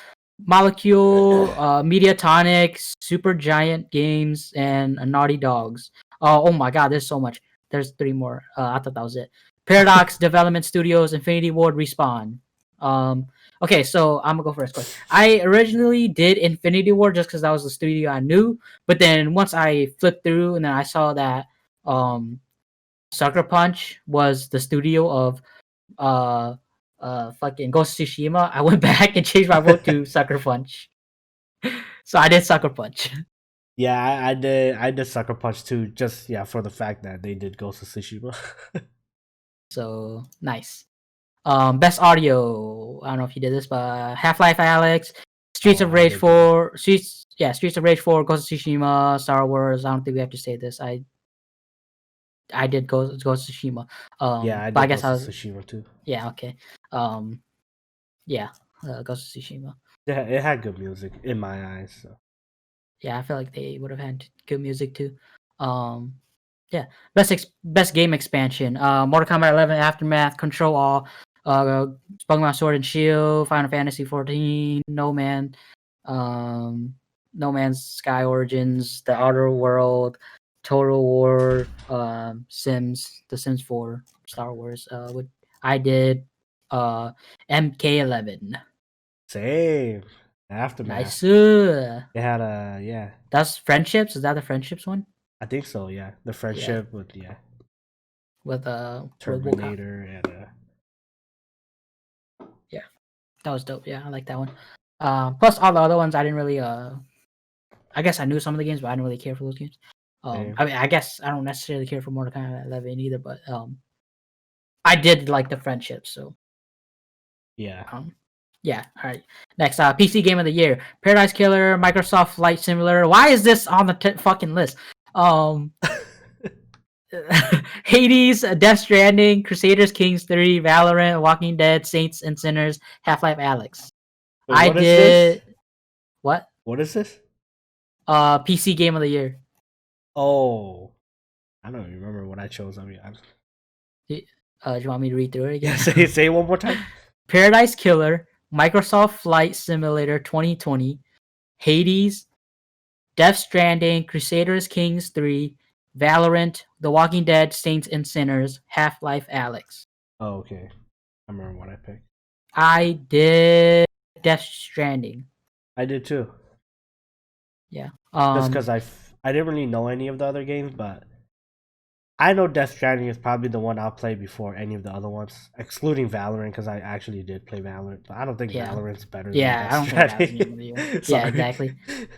Molecule, Mediatonic, Super Giant Games, and Naughty Dogs. Oh my God, there's so much. There's three more. I thought that was it. Paradox Development Studios, Infinity Ward, Respawn. Um, Okay, so I'm gonna go first. I originally did Infinity War just because that was the studio I knew, but then once I flipped through and then I saw that um Sucker Punch was the studio of uh fucking Ghost of Tsushima, I went back and changed my vote to Sucker Punch. So I did Sucker Punch. Yeah, I did Sucker Punch too, just yeah, for the fact that they did Ghost of Tsushima. So nice. Best audio. I don't know if you did this, but Half-Life Alex, Streets Oh, of I Rage did that. 4, Streets of Rage 4, Ghost of Tsushima, Star Wars. I don't think we have to say this. I did Ghost of Tsushima. Yeah, I But I did guess Ghost I of was Tsushima too. yeah, okay. Um yeah, Ghost of Tsushima. Yeah, it had good music in my eyes. So. Yeah, I feel like they would have had good music too. Um yeah, best game expansion. Mortal Kombat 11 Aftermath, Control All, Pokemon Sword and Shield, Final Fantasy 14, um, No Man's Sky Origins, The Outer World, Total War, Sims, The Sims 4, Star Wars. What I did, MK11. Same. Aftermath. Nice. It had a yeah. That's Friendships. Is that the Friendships one? I think so. Yeah, the Yeah, friendship with yeah with RoboCop. Terminator and Yeah, that was dope. Yeah, I like that one. Plus all the other ones, I didn't really. I guess I knew some of the games, but I didn't really care for those games. same. I mean, I guess I don't necessarily care for Mortal Kombat 11 either, but I did like the friendship. So Yeah. yeah. All right. Next, PC Game of the Year: Paradise Killer, Microsoft Flight Simulator. Why is this on the fucking list? Um, Hades, Death Stranding, Crusaders Kings 3, Valorant, Walking Dead, Saints and Sinners, Half-Life Alex. Wait, I what is this? did what? What is this? PC Game of the Year. Oh, I don't even remember what I chose. I mean, Do you want me to read through it yeah. again? Say it one more time. Paradise Killer, Microsoft Flight Simulator 2020, Hades, Death Stranding, Crusaders Kings 3, Valorant, The Walking Dead, Saints and Sinners, Half-Life Alex. Oh, okay. I remember what I picked. I did Death Stranding. I did too. Yeah. Just because I didn't really know any of the other games, but I know Death Stranding is probably the one I'll play before any of the other ones, excluding Valorant, because I actually did play Valorant. But I don't think Yeah. Valorant's better than Yeah, Death I don't think that was Stranding. the Yeah, exactly.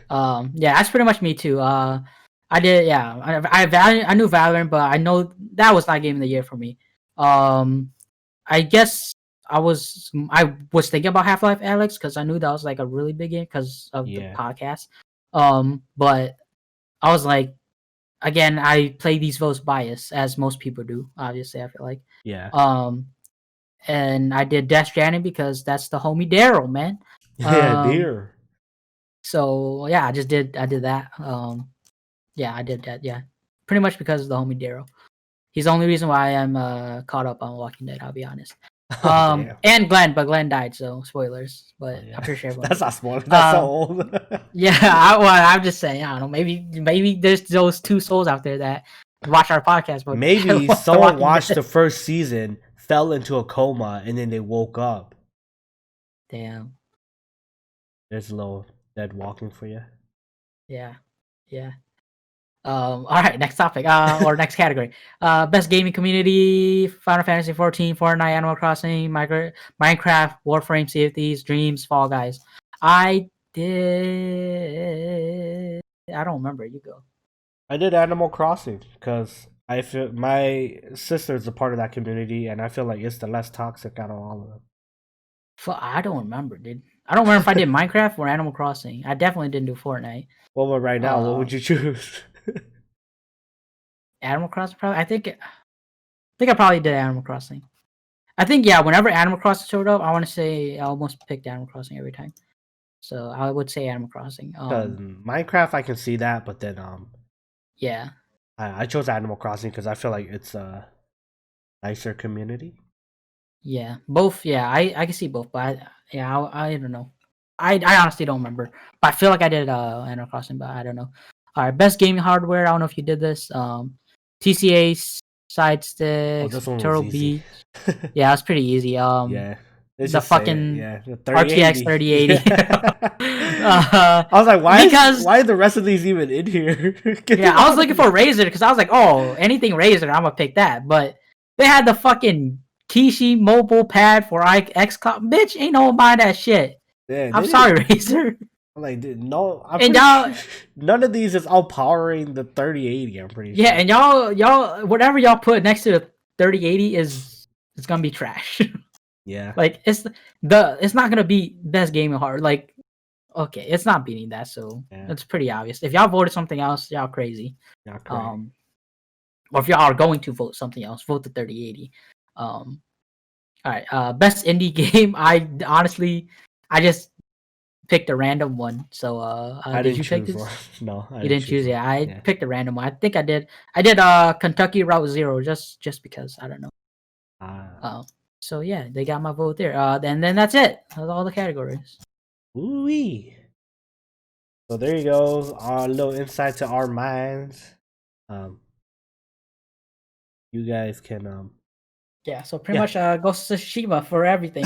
Yeah, that's pretty much me too. I did. Yeah, I knew Valorant, but I know that was not Game of the Year for me. I guess I was thinking about Half-Life Alex because I knew that was like a really big game because of the Yeah, podcast. But I was like, again, I play these votes biased as most people do. Obviously, I feel like. yeah, Um, and I did Death Stranding because that's the homie Daryl, man. yeah, Um, dear. so yeah, I did that. Yeah, I did that. Yeah, pretty much because of the homie Daryl. He's the only reason why I'm caught up on Walking Dead. I'll be honest. Oh damn. And Glenn, but Glenn died, so spoilers. Oh But yeah. I'm pretty sure everyone That's knows not that. spoiler. That's so old. Yeah, I'm just saying. I don't know. Maybe there's those two souls out there that watch our podcast, but Maybe The someone Walking watched Dead. the first season, fell into a coma, and then they woke up. Damn. There's a little dead walking for you. Yeah. Yeah. All right, next topic, or next category. Best gaming community: Final Fantasy 14, Fortnite, Animal Crossing, Minecraft, Warframe, Sea of Thieves, Dreams, Fall Guys. I did. I don't remember. You go. I did Animal Crossing because I feel my sister is a part of that community, and I feel like it's the less toxic out of all of them. I don't remember, dude. I don't remember if I did Minecraft or Animal Crossing. I definitely didn't do Fortnite. Well, but right now, what Uh, would you choose? Animal Crossing, probably. I think I probably did Animal Crossing. I think yeah. Whenever Animal Crossing showed up, I want to say I almost picked Animal Crossing every time. So I would say Animal Crossing. Because Minecraft, I can see that, but then Yeah, I chose Animal Crossing because I feel like it's a nicer community. yeah, both. Yeah, I can see both, but I don't know. I honestly don't remember, but I feel like I did Animal Crossing, but I don't know. All right, best gaming hardware. I don't know if you did this. TCA side Oh, sticks, this one was Turtle easy. Beach. Yeah, it's pretty easy. Yeah, Let's the just say it. fucking Yeah, the RTX 3080. 3080. I was like, Because why are the rest of these even in here? Get yeah, them I was out of looking for here. Razer because I was like, oh, anything Razer, I'm gonna pick that. But they had the fucking Kishi mobile pad for X Cloud. Bitch, ain't no one buying that shit. Yeah, I'm they sorry, didn't. Razer. I'm like, dude, no, I'm And pretty y'all, sure none of these is outpowering the 3080. I'm pretty yeah, sure. and y'all, whatever y'all put next to the 3080 is it's gonna be trash. Yeah, Like it's not gonna be best gaming hard. Like okay, it's not beating that, so yeah, it's pretty obvious. If y'all voted something else, y'all crazy. not crazy. Um, or if y'all are going to vote something else, vote the 3080. All right. Best indie game. I honestly, I just picked a random one. So, I did didn't you pick choose one. this? No, I You didn't didn't choose choose. one. Yeah, I Yeah. picked a random one. I think I did. I did. Kentucky Route Zero, just because I don't know. Uh, So yeah, they got my vote there. And then that's it. That's all the categories. Ooh-wee. So there you go. A little insight to our minds. Um, you guys can Yeah. So pretty yeah. much, Ghost of Tsushima for everything.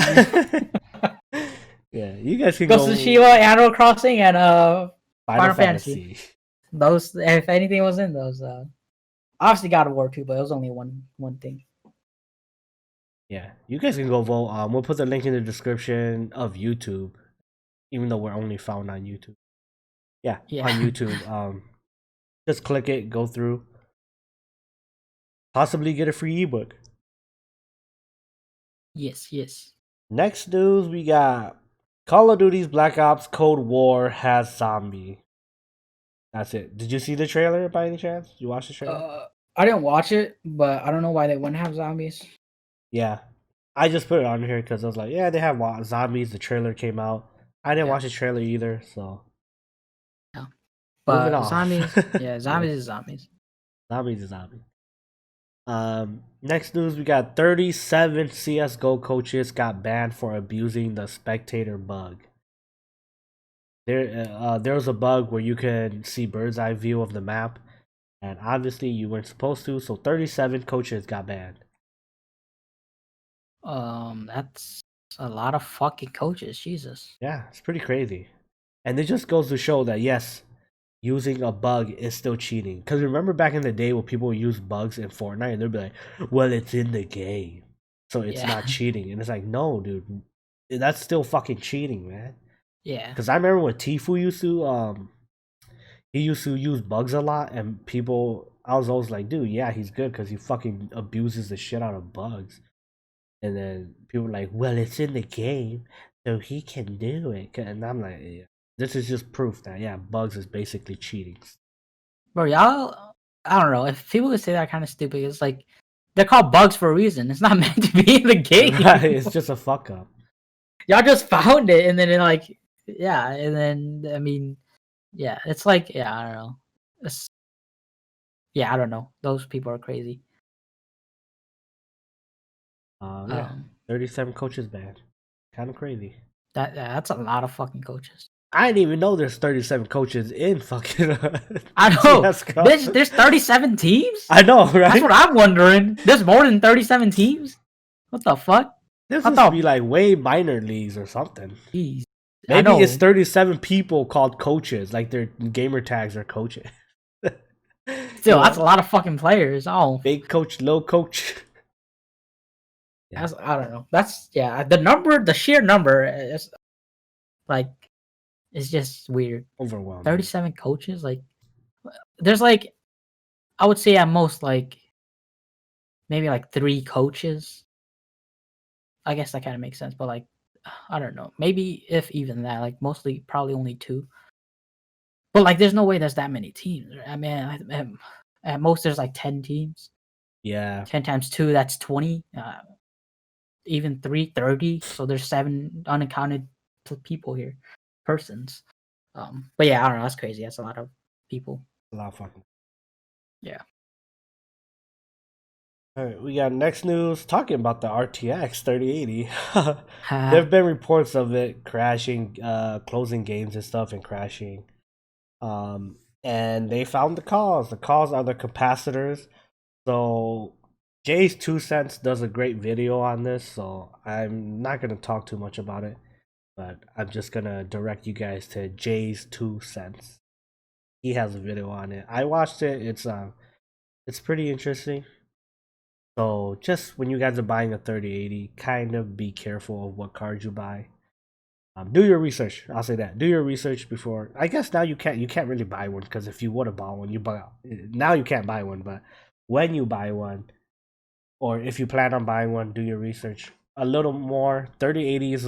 Yeah, you guys can Ghost of go Tsushima, Animal Crossing, and Final Final Fantasy. Fantasy. Those, if anything was in those, obviously God of War too, but it was only one thing. Yeah, you guys can go vote. We'll put the link in the description of YouTube, even though we're only found on YouTube. Yeah, Yeah. on YouTube. Just click it, go through, possibly get a free ebook. Yes. Yes. Next news, we got Call of Duty's Black Ops Cold War has zombie. That's it. Did you see the trailer by any chance? Did you watch the trailer? I didn't watch it, but I don't know why they wouldn't have zombies. Yeah, I just put it on here because I was like, yeah, they have zombies. The trailer came out. I didn't Yeah. watch the trailer either, so Yeah. moving But on. zombies, yeah, Yeah, zombies is zombies. zombies is zombie. Next news, we got 37 CS:GO coaches got banned for abusing the spectator bug. There was a bug where you could see bird's eye view of the map, and obviously you weren't supposed to. So 37 coaches got banned. That's a lot of fucking coaches. Jesus. Yeah, it's pretty crazy, and it just goes to show that yes, using a bug is still cheating. Because remember back in the day when people use bugs in Fortnite, and they'd be like, "Well, it's in the game, so it's Yeah. not cheating." And it's like, no, dude, that's still fucking cheating, man. Yeah. Because I remember when Tifu used to he used to use bugs a lot, and people, I was always like, dude, yeah, he's good because he fucking abuses the shit out of bugs. And then people were like, well, it's in the game, so he can do it. And I'm like, yeah, this is just proof that yeah, bugs is basically cheating. Bro, y'all, I don't know. If people would say that kind of stupid, it's like they're called bugs for a reason. It's not meant to be in the Right? game. It's just a fuck up. Y'all just found it and then it like yeah, and then I mean, yeah, it's like yeah, I don't know. It's, yeah, I don't know. Those people are crazy. Yeah, Um 37 coaches banned. Kind of crazy. that's a lot of fucking coaches. I didn't even know there's 37 coaches in fucking I know. CS:GO. Bitch, there's 37 teams? I know, That's right? what I'm wondering. There's more than 37 teams? What the fuck? This I must be thought, like way minor leagues or something. jeez. I Maybe it's know. 37 people called coaches, like their gamer tags are coaches. You Still, that's a know, lot of fucking players. Oh, big coach, little coach. Yeah, that's, I don't know. That's, yeah, the number, the sheer number is like, it's just weird. overwhelming. 37 coaches? Like, there's like, I would say at most, like, maybe like 3 coaches. I guess that kind of makes sense, but like, I don't know. Maybe if even that, like, mostly, probably only 2. But like, there's no way there's that many teams. I mean, at most there's like 10 teams. Yeah, 10 times 2, that's 20. Even 3, 30. So there's 7 unaccounted people here, persons. But yeah, I don't know. That's crazy. That's a lot of people. a lot of fucking. Yeah. All right, we got next news talking about the RTX 3080. There Uh, have been reports of it crashing, closing games and stuff and crashing. And they found the cause. The cause are the capacitors. So Jay's 2 cents does a great video on this, so I'm not gonna talk too much about it, but I'm just gonna direct you guys to Jay's 2 cents. He has a video on it. I watched it. It's pretty interesting. So just when you guys are buying a 3080, kind of be careful of what cards you buy. Do your research. I'll say that. Do your research before. I guess now you can't really buy one because if you would have bought one, you buy now you can't buy one. But when you buy one, or if you plan on buying one, do your research a little more. 3080 is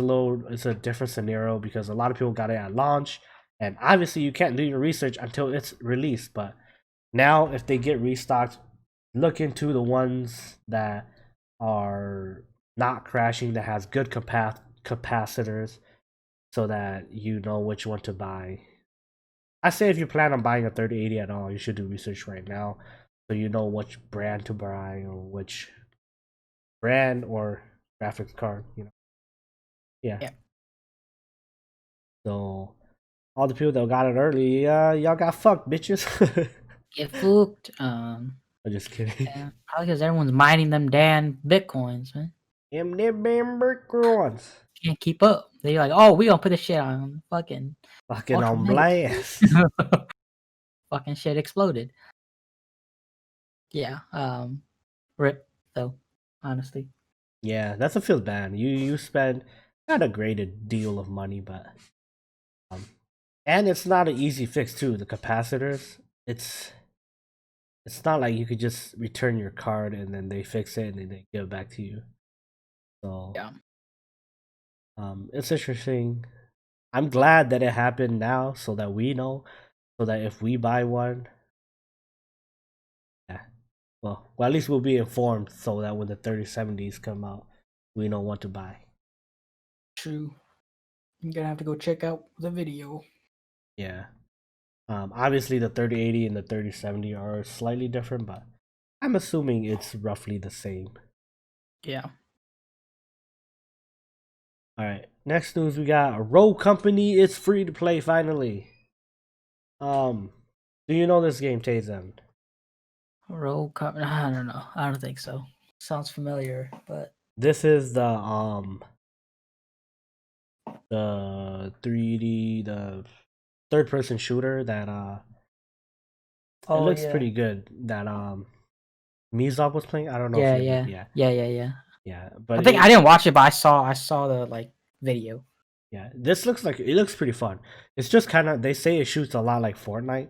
it's a different scenario because a lot of people got it at launch, and obviously you can't do your research until it's released. But now, if they get restocked, look into the ones that are not crashing, that has good capacitors, so that you know which one to buy. I say if you plan on buying a 3080 at all, you should do research right now, so you know which brand to buy or which brand or graphics card. Yeah. Yeah. So all the people that got it early, y'all got fucked, bitches. Get fooked. I'm just kidding. Yeah, probably because everyone's mining them damn bitcoins, man. Them damn ones. Can't keep up. They're like, oh, we gonna put this shit on fucking Fucking ultra on mega. blast. Fucking shit exploded. Yeah. Rip though. Honestly. Yeah, that's what feels bad. You spend not a great deal of money, but um, and it's not an easy fix too. The capacitors, it's not like you could just return your card and then they fix it and then they give it back to you. So Yeah. it's interesting. I'm glad that it happened now, so that we know, so that if we buy one, yeah, well, at least we'll be informed, so that when the 3070s come out, we know what to buy. True. You're gonna have to go check out the video. Yeah. Obviously, the 3080 and the 3070 are slightly different, but I'm assuming it's roughly the same. Yeah. All right. Next news, we got Rogue Company is free to play finally. Do you know this game, Tazen? Roll cup. I don't know. I don't think so. Sounds familiar, but This is the 3D, the third person shooter that it oh looks yeah. pretty good. That Mizop was playing. I don't know if Yeah, you yeah. yeah Yeah, yeah, yeah. yeah, I but think I didn't watch it, but I saw the like video. yeah, this looks like it looks pretty fun. It's just kind of they say it shoots a lot like Fortnite,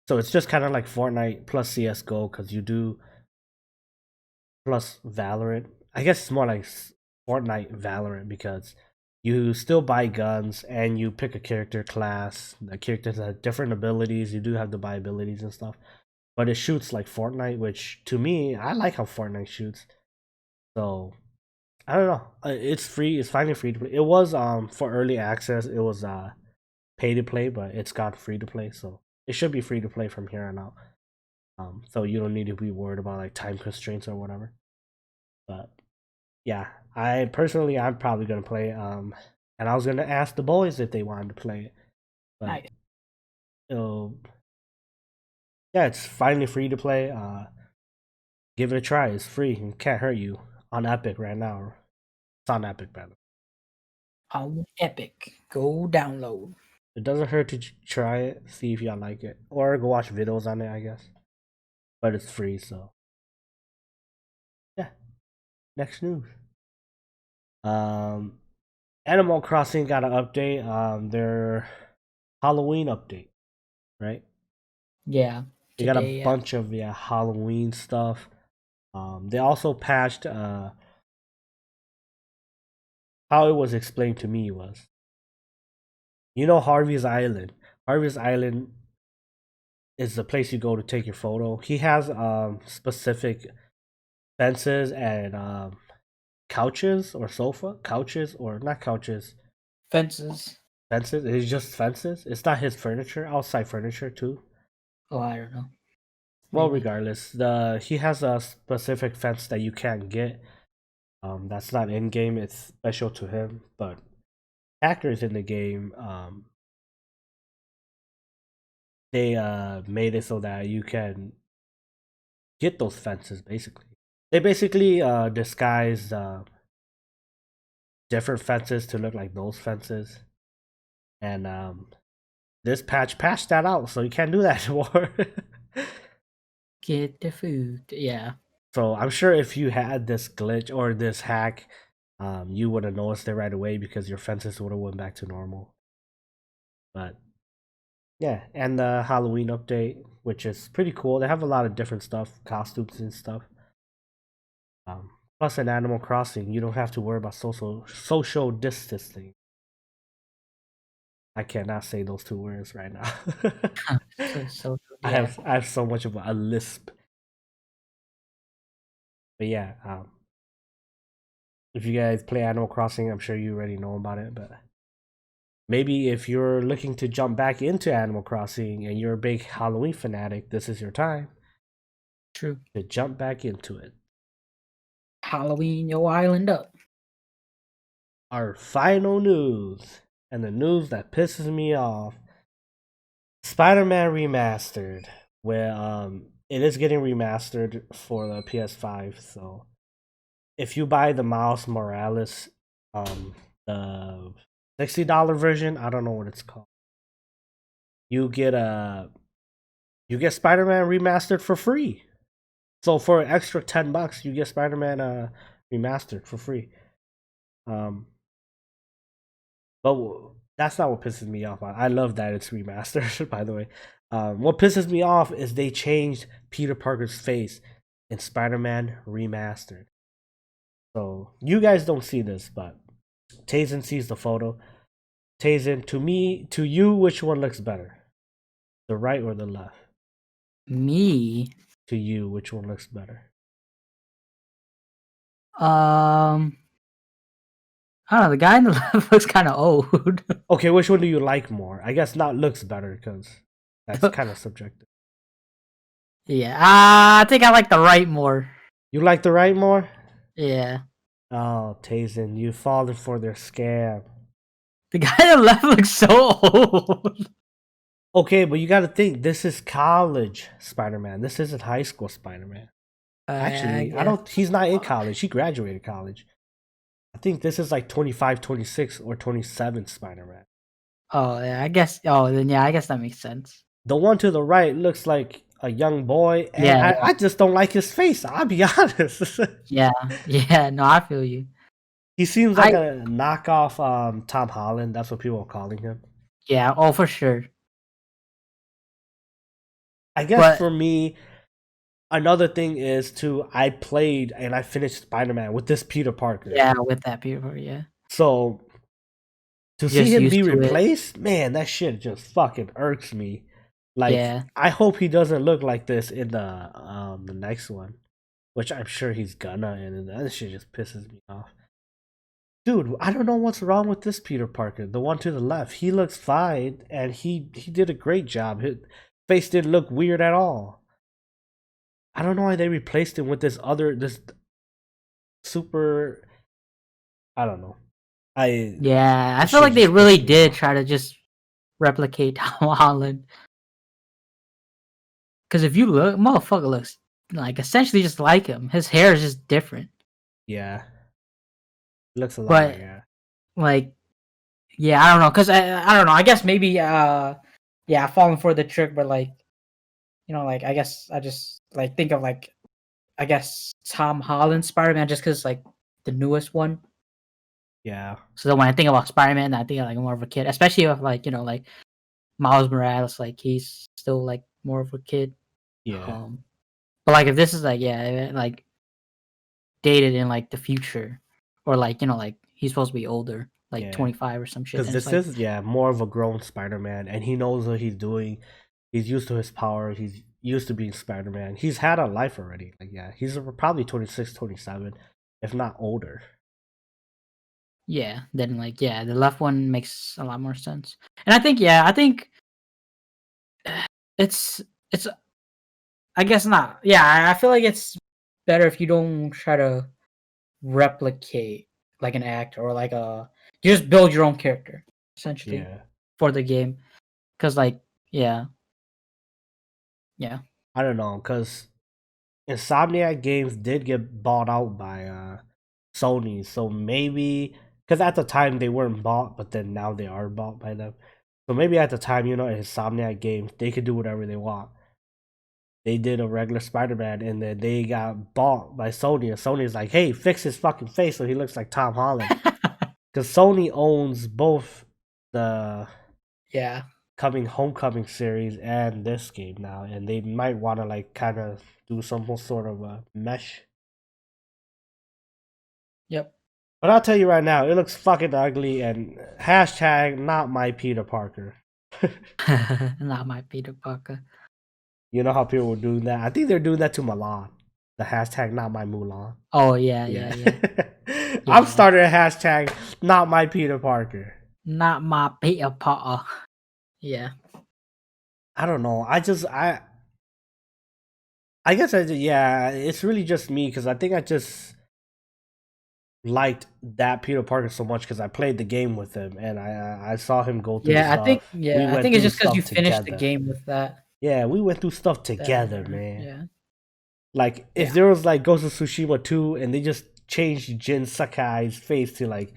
so it's just kind of like Fortnite plus CS:GO because you do plus Valorant. I guess it's more like Fortnite Valorant because you still buy guns and you pick a character class. The characters have different abilities. You do have to buy abilities and stuff, but it shoots like Fortnite, which to me, I like how Fortnite shoots. So I don't know. It's free. It's finally free to play. It was for early access. It was pay to play, but it's got free to play, so it should be free to play from here on out. So you don't need to be worried about like time constraints or whatever. But yeah, I'm probably gonna play. And I was gonna ask the boys if they wanted to play it, but Nice. uh, yeah, it's finally free to play. Give it a try. It's free and can't hurt you on Epic right now. It's on Epic, man. On Epic. Go download. It doesn't hurt to try it, see if y'all like it, or go watch videos on it. I guess, but it's free, so yeah. Next news. Um, Animal Crossing got an update. Their Halloween update, right? Yeah. They got a Today, yeah. bunch of Halloween stuff. They also patched. How it was explained to me was, Harvey's Island. Harvey's Island is the place you go to take your photo. He has specific fences and couches or sofa couches or not couches Fences. fences. It's just fences. It's not his furniture, outside furniture too. Oh, I don't know. Well, Maybe. regardless, the he has a specific fence that you can't get. That's not in game. It's special to him. But hackers in the game, they made it so that you can get those fences basically. They basically disguised different fences to look like those fences, and this patch patched that out, so you can't do that anymore. Get the food. Yeah. So I'm sure if you had this glitch or this hack, you would have noticed it right away because your fences would have went back to normal. But yeah, and the Halloween update, which is pretty cool. They have a lot of different stuff, costumes and stuff. Plus, in Animal Crossing, you don't have to worry about social distancing. I cannot say those two words right now. So I yeah. have so much of a lisp. But yeah, if you guys play Animal Crossing, I'm sure you already know about it. But maybe if you're looking to jump back into Animal Crossing and you're a big Halloween fanatic, this is your time True. to jump back into it. Halloween, your island up. Our final news, and the news that pisses me off, Spider-Man Remastered, where it is getting remastered for the PS5. So if you buy the Miles Morales, the $60 version, I don't know what it's called, you get Spider-Man Remastered for free. So for an extra $10, you get Spider-Man Remastered for free. Um, but that's not what pisses me off. I love that it's remastered. By the way, what pisses me off is they changed Peter Parker's face in Spider-Man Remastered. So you guys don't see this, but Tazen sees the photo. Tazen, to you, which one looks better, the right or the left? Me. To you, which one looks better? Um. I don't know. The guy in the left looks kind of old. Okay, which one do you like more? I guess not looks better because that's kind of subjective. Yeah. I think I like the right more. You like the right more? Yeah. Oh, Tazen, you fallen for their scam. The guy on the left looks so old. Okay, but you got to think this is college Spider-Man. This isn't high school Spider-Man. I Actually, I guess. don't. He's not in college. He graduated college. I think this is like 25, 26, or 27 Spider-Man. Oh yeah. I guess. Oh then yeah. I guess that makes sense. The one to the right looks like a young boy, and Yeah. I just don't like his face. I'll be honest. Yeah. Yeah. No, I feel you. He seems like I. a knockoff Tom Holland. That's what people are calling him. Yeah. Oh, for sure. I guess But for me, another thing is too, I played and I finished Spider-Man with this Peter Parker. yeah, with that people, yeah. So to see Just him used be to it. replaced, man, that shit just fucking irks me. Like, Yeah. I hope he doesn't look like this in the next one, which I'm sure he's gonna, and that shit just pisses me off. Dude, I don't know what's wrong with this Peter Parker. The one to the left, he looks fine, and he did a great job. His face didn't look weird at all. I don't know why they replaced him with this super. I don't know. Yeah. I This feel shit like they just really pissed me did off. try to just replicate Tom Holland. Because if you look, motherfucker looks like essentially just like him. His hair is just different. Yeah, looks a lot like But that. like, yeah, I don't know. Cause I don't know. I guess maybe yeah, falling for the trick. But like, like I guess I just like think of like I guess Tom Holland Spider Man just because like the newest one. Yeah, So then when I think about Spider Man, I think of like more of a kid, especially if like like Miles Morales, like he's still like more of a kid. yeah, But like if this is like like dated in like the future, or like like he's supposed to be older, like yeah. 25 or some shit, Because then it's this like is, yeah, more of a grown Spider-Man, and he knows what he's doing. He's used to his power. He's used to being Spider-Man. He's had a life already. Like, yeah, he's probably 26, 27, if not older. yeah, then like yeah, the left one makes a lot more sense. And I think it's it's I guess not. Yeah, I feel like it's better if you don't try to replicate like an actor or like you just build your own character essentially Yeah, for the game. Cause like yeah, yeah, I don't know, because Insomniac Games did get bought out by Sony, so maybe because at the time they weren't bought, but then now they are bought by them. So maybe at the time, Insomniac Games, they could do whatever they want. They did a regular Spider-Man, and then they got bought by Sony, and Sony's like, "Hey, fix his fucking face so he looks like Tom Holland," because Sony owns both the Yeah. coming Homecoming series and this game now, and they might want to like kind of do some sort of a mesh. Yep. But I'll tell you right now, it looks fucking ugly, and hashtag not my Peter Parker. Not my Peter Parker. You know how people were doing that? I think they're doing that to Milan. The hashtag not my Mulan. Oh yeah. I'm starting a hashtag not my Peter Parker. Not my Peter Potter. Yeah. I don't know. I guess it's really just me because I think I just liked that Peter Parker so much because I played the game with him and I saw him go through Yeah, stuff. I think it's just because you finished the game with that. Yeah, we went through stuff together, man. Yeah. Like if there was like Ghost of Tsushima 2 and they just changed Jin Sakai's face to like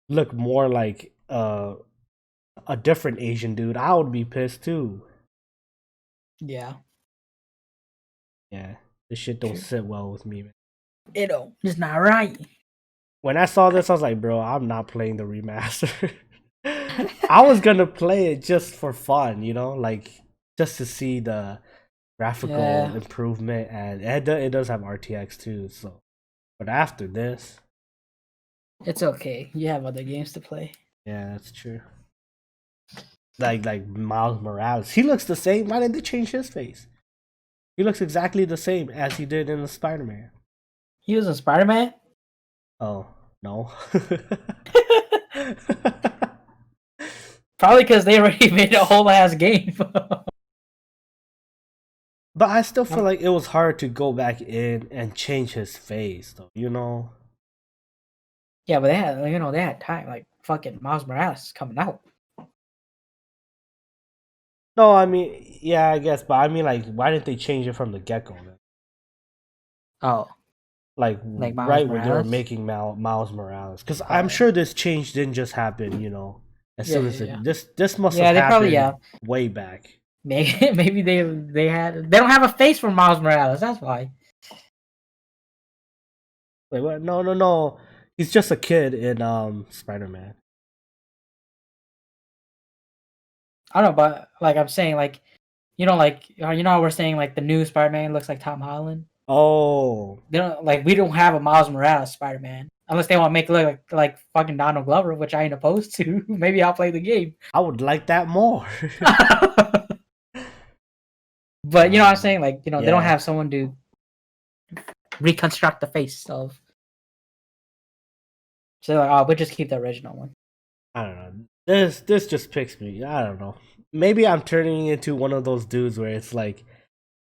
look more like a different Asian dude, I would be pissed too. Yeah. Yeah. This shit don't sit well with me, man. It don't. It's not right. When I saw this, I was like, bro, I'm not playing the remaster. I was gonna play it just for fun, like just to see the graphical improvement, and it does have RTX too. So, but after this, it's okay. You have other games to play. Yeah, that's true. Like Miles Morales, he looks the same. Why didn't they change his face? He looks exactly the same as he did in the Spider-Man. He was in Spider-Man? Oh no. Probably because they already made a whole ass game. But I still feel like it was hard to go back in and change his face, though. Yeah, but they had time. Like fucking Miles Morales is coming out. No, I mean, yeah, I guess, but I mean, like, why didn't they change it from the get-go then? Oh, like right when they were making Miles Morales, because I'm sure this change didn't just happen, as soon as this must have happened way back. Maybe they don't have a face for Miles Morales. That's why. Wait, what? No. He's just a kid in Spider-Man. I don't know, but like I'm saying, like how we're saying like the new Spider-Man looks like Tom Holland. Oh, we don't have a Miles Morales Spider-Man unless they want to make it look like fucking Donald Glover, which I ain't opposed to. Maybe I'll play the game. I would like that more. But you know what I'm saying? Like, they don't have someone to reconstruct the face of. So like, we'll just keep the original one. I don't know. This just picks me. I don't know. Maybe I'm turning into one of those dudes where it's like,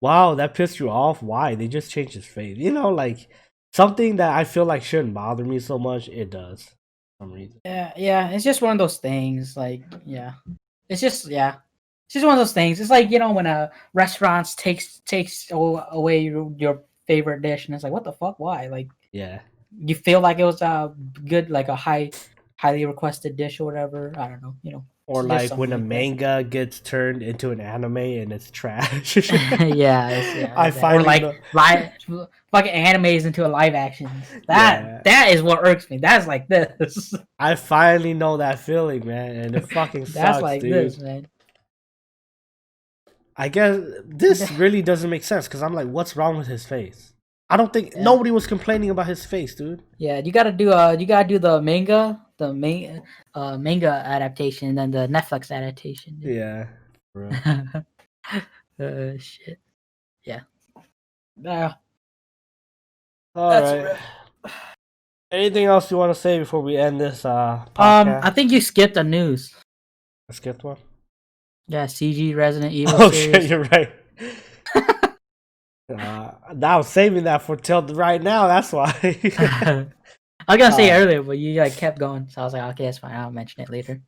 wow, that pissed you off. Why? They just changed his face. Like something that I feel like shouldn't bother me so much. It does for some reason. Yeah. It's just one of those things. Like, yeah. It's just one of those things. It's like, when a restaurant takes away your favorite dish, and it's like, what the fuck? Why? Like, yeah, you feel like it was a good, like a highly requested dish or whatever. I don't know. Or like when a manga gets turned into an anime and it's trash. I find or like fucking animes into a live action. That is what irks me. That's like this. I finally know that feeling, man, and it fucking sucks, that's like dude. This, man. I guess this really doesn't make sense because I'm like, what's wrong with his face? I don't think nobody was complaining about his face, dude. Yeah, you gotta do the manga, manga adaptation, and then the Netflix adaptation. Dude. Yeah. Shit. Yeah. All right. Anything else you want to say before we end this podcast? I think you skipped the news. I skipped one. Yeah, CG Resident Evil. Oh shit, you're right. I was saving that for till right now. That's why. I was gonna say earlier, but you kept going, so I was like, okay, that's fine. I'll mention it later.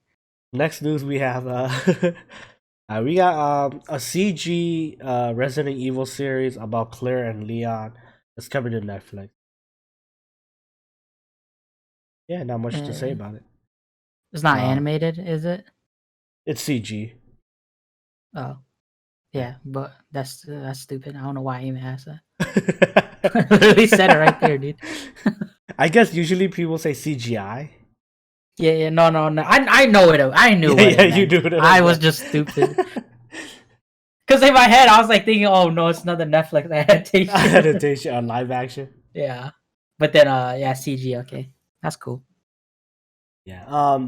Next news we have We got a CG Resident Evil series about Claire and Leon. It's coming to Netflix. Yeah, not much to say Uh, about it. it's not Uh, animated, is it? it's CG. Oh, Yeah. yeah, but that's stupid. I don't know why I even asked that. I literally said it right there, dude. I guess usually people say CGI. Yeah, yeah, no, no, no. I know it. I knew Yeah, what yeah, it you meant. do it I like was that. just stupid. Because in my head, I was like thinking, "Oh no, it's another Netflix adaptation." Adaptation on live action. Yeah, but then, yeah, CG. Okay, that's cool. Yeah.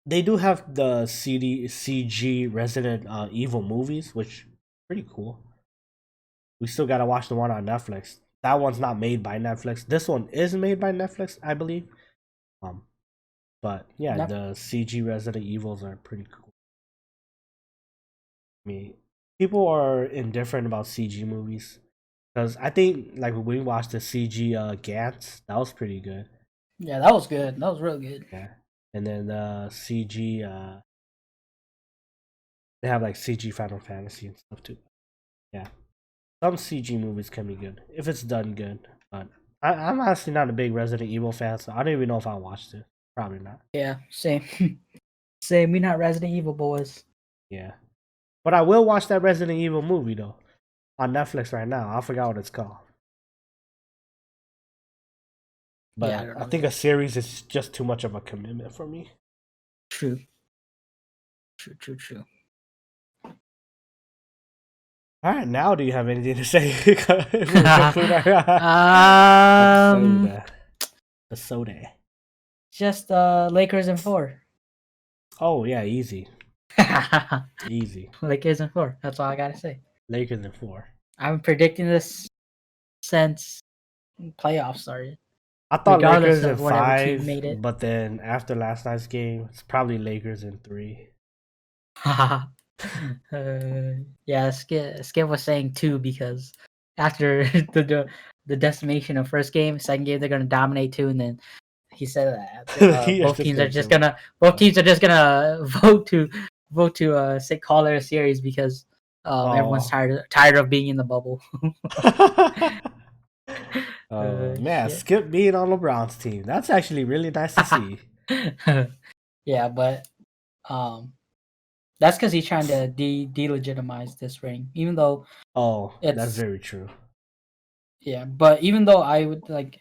They do have the CG Resident Evil movies, which pretty cool. We still gotta watch the one on Netflix. That one's not made by Netflix. This one is made by Netflix, I believe. Um, but yeah, Yep. the CG Resident Evils are pretty cool. I mean, people are indifferent about CG movies because I think like when we watched the CG Gantz, that was pretty good. Yeah, that was good. That was real good. Yeah, and then the CG they have like CG Final Fantasy and stuff too. Yeah, some CG movies can be good if it's done good. But I'm honestly not a big Resident Evil fan, so I don't even know if I watched it. Probably not. Yeah, same. Same. We not Resident Evil boys. Yeah, but I will watch that Resident Evil movie though on Netflix right now. I forgot what it's called. Yeah, I But don't I know think either. a series is just too much of a commitment for me. True. True. True. True. All right, now do you have anything to say before we conclude our um, episode? Episode. just Lakers and four. Oh yeah, easy, easy. Lakers and four. That's all I gotta say. Lakers in 4. I've been predicting this since playoffs started, I thought regardless Lakers in of whatever team 5, made it. but then after last night's game, it's probably Lakers in 3. uh, yeah, Skip was saying two because after the decimation of first game, second game they're gonna dominate two, and then he said that He's both just teams are gonna just kill gonna vote to call it a series because everyone's Oh. tired of being in the bubble. Man, Shit. Skip being on LeBron's team. That's actually really nice to see. Yeah, but um, that's because he's trying to delegitimize this ring, even though Oh, that's it's very true. yeah. But even though I would like,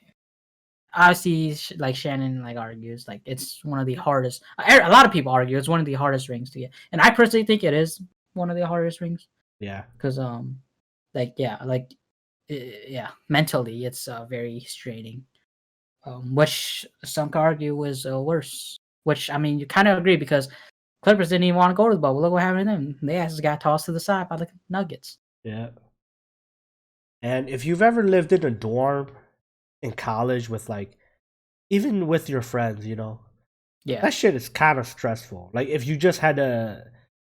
I see like Shannon like argues like it's one of the hardest. A lot of people argue it's one of the hardest rings to get, and I personally think it is one of the hardest rings Yeah. because like yeah like yeah mentally it's very straining. Which some could argue was worse. Which I mean, you kind of agree because Clippers didn't even want to go to the bubble. Look what happened to them. They just got tossed to the side by the Nuggets. Yeah. And if you've ever lived in a dorm in college with like even with your friends, Yeah, that shit is kind of stressful. Like if you just had to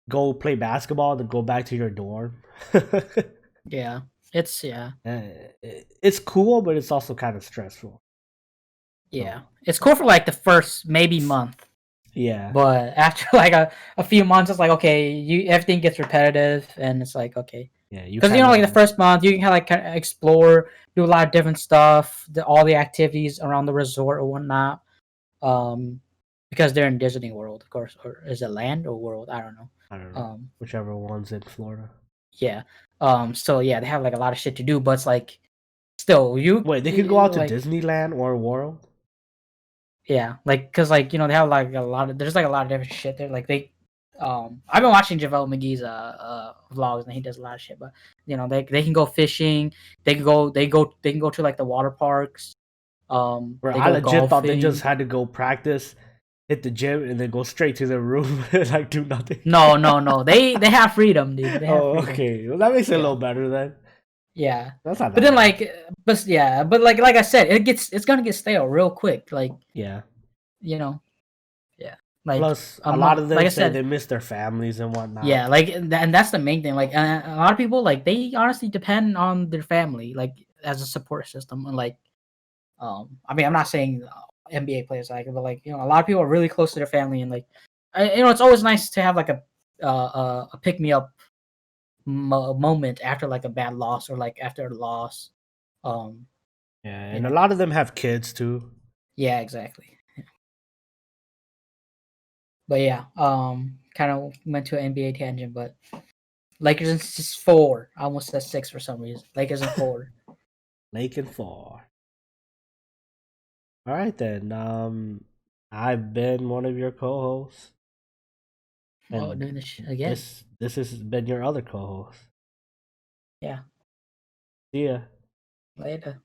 go play basketball then go back to your dorm. yeah, it's It's cool, but it's also kind of stressful. So, yeah. It's cool for like the first maybe month, yeah. but after like a few months, it's like okay, you everything gets repetitive, and it's like okay, Yeah, you because kind like the of first month you can kind of explore, do a lot of different stuff, all the activities around the resort or whatnot. Um, because they're in Disney World, of course, or is it Land or World? I don't know. I don't know. Um, Whichever one's in Florida. yeah. So yeah, they have like a lot of shit to do, but it's like still Wait, they could go out to like Disneyland or World? yeah, like because like they have like a lot of there's like a lot of different shit there. Like they, I've been watching JaVale McGee's vlogs and he does a lot of shit, but they can go fishing, they can go to like the water parks, Where they I go legit thought they just golfing. had to go practice, hit the gym, and then go straight to their room and like do nothing. No, no, no, they have freedom, dude. They have Oh, freedom. okay. Well, that makes it a Yeah, little better then. yeah. That's not But that then bad. but yeah, but like I said, it's gonna get stale real quick. Like Yeah. you know, yeah, like Plus, a a lot month. of Like them I say said, they miss their families and yeah, whatnot. like and that's the main thing. Like a lot of people like they honestly depend on their family like as a support system. And like I mean, I'm not saying NBA players like, but like a lot of people are really close to their family and like it's always nice to have like a a pick me up moment after like a bad loss or like after a loss. Um, Yeah, you and a know, lot of them have kids too. yeah, exactly. But yeah, kind of went to an NBA tangent, but Lakers in 4. I almost said 6 for some reason. Lakers in 4. Lake and Fall. All right then. I've been one of your co-hosts, Oh, and doing this again. this has been your other co-host. Yeah, See ya. later.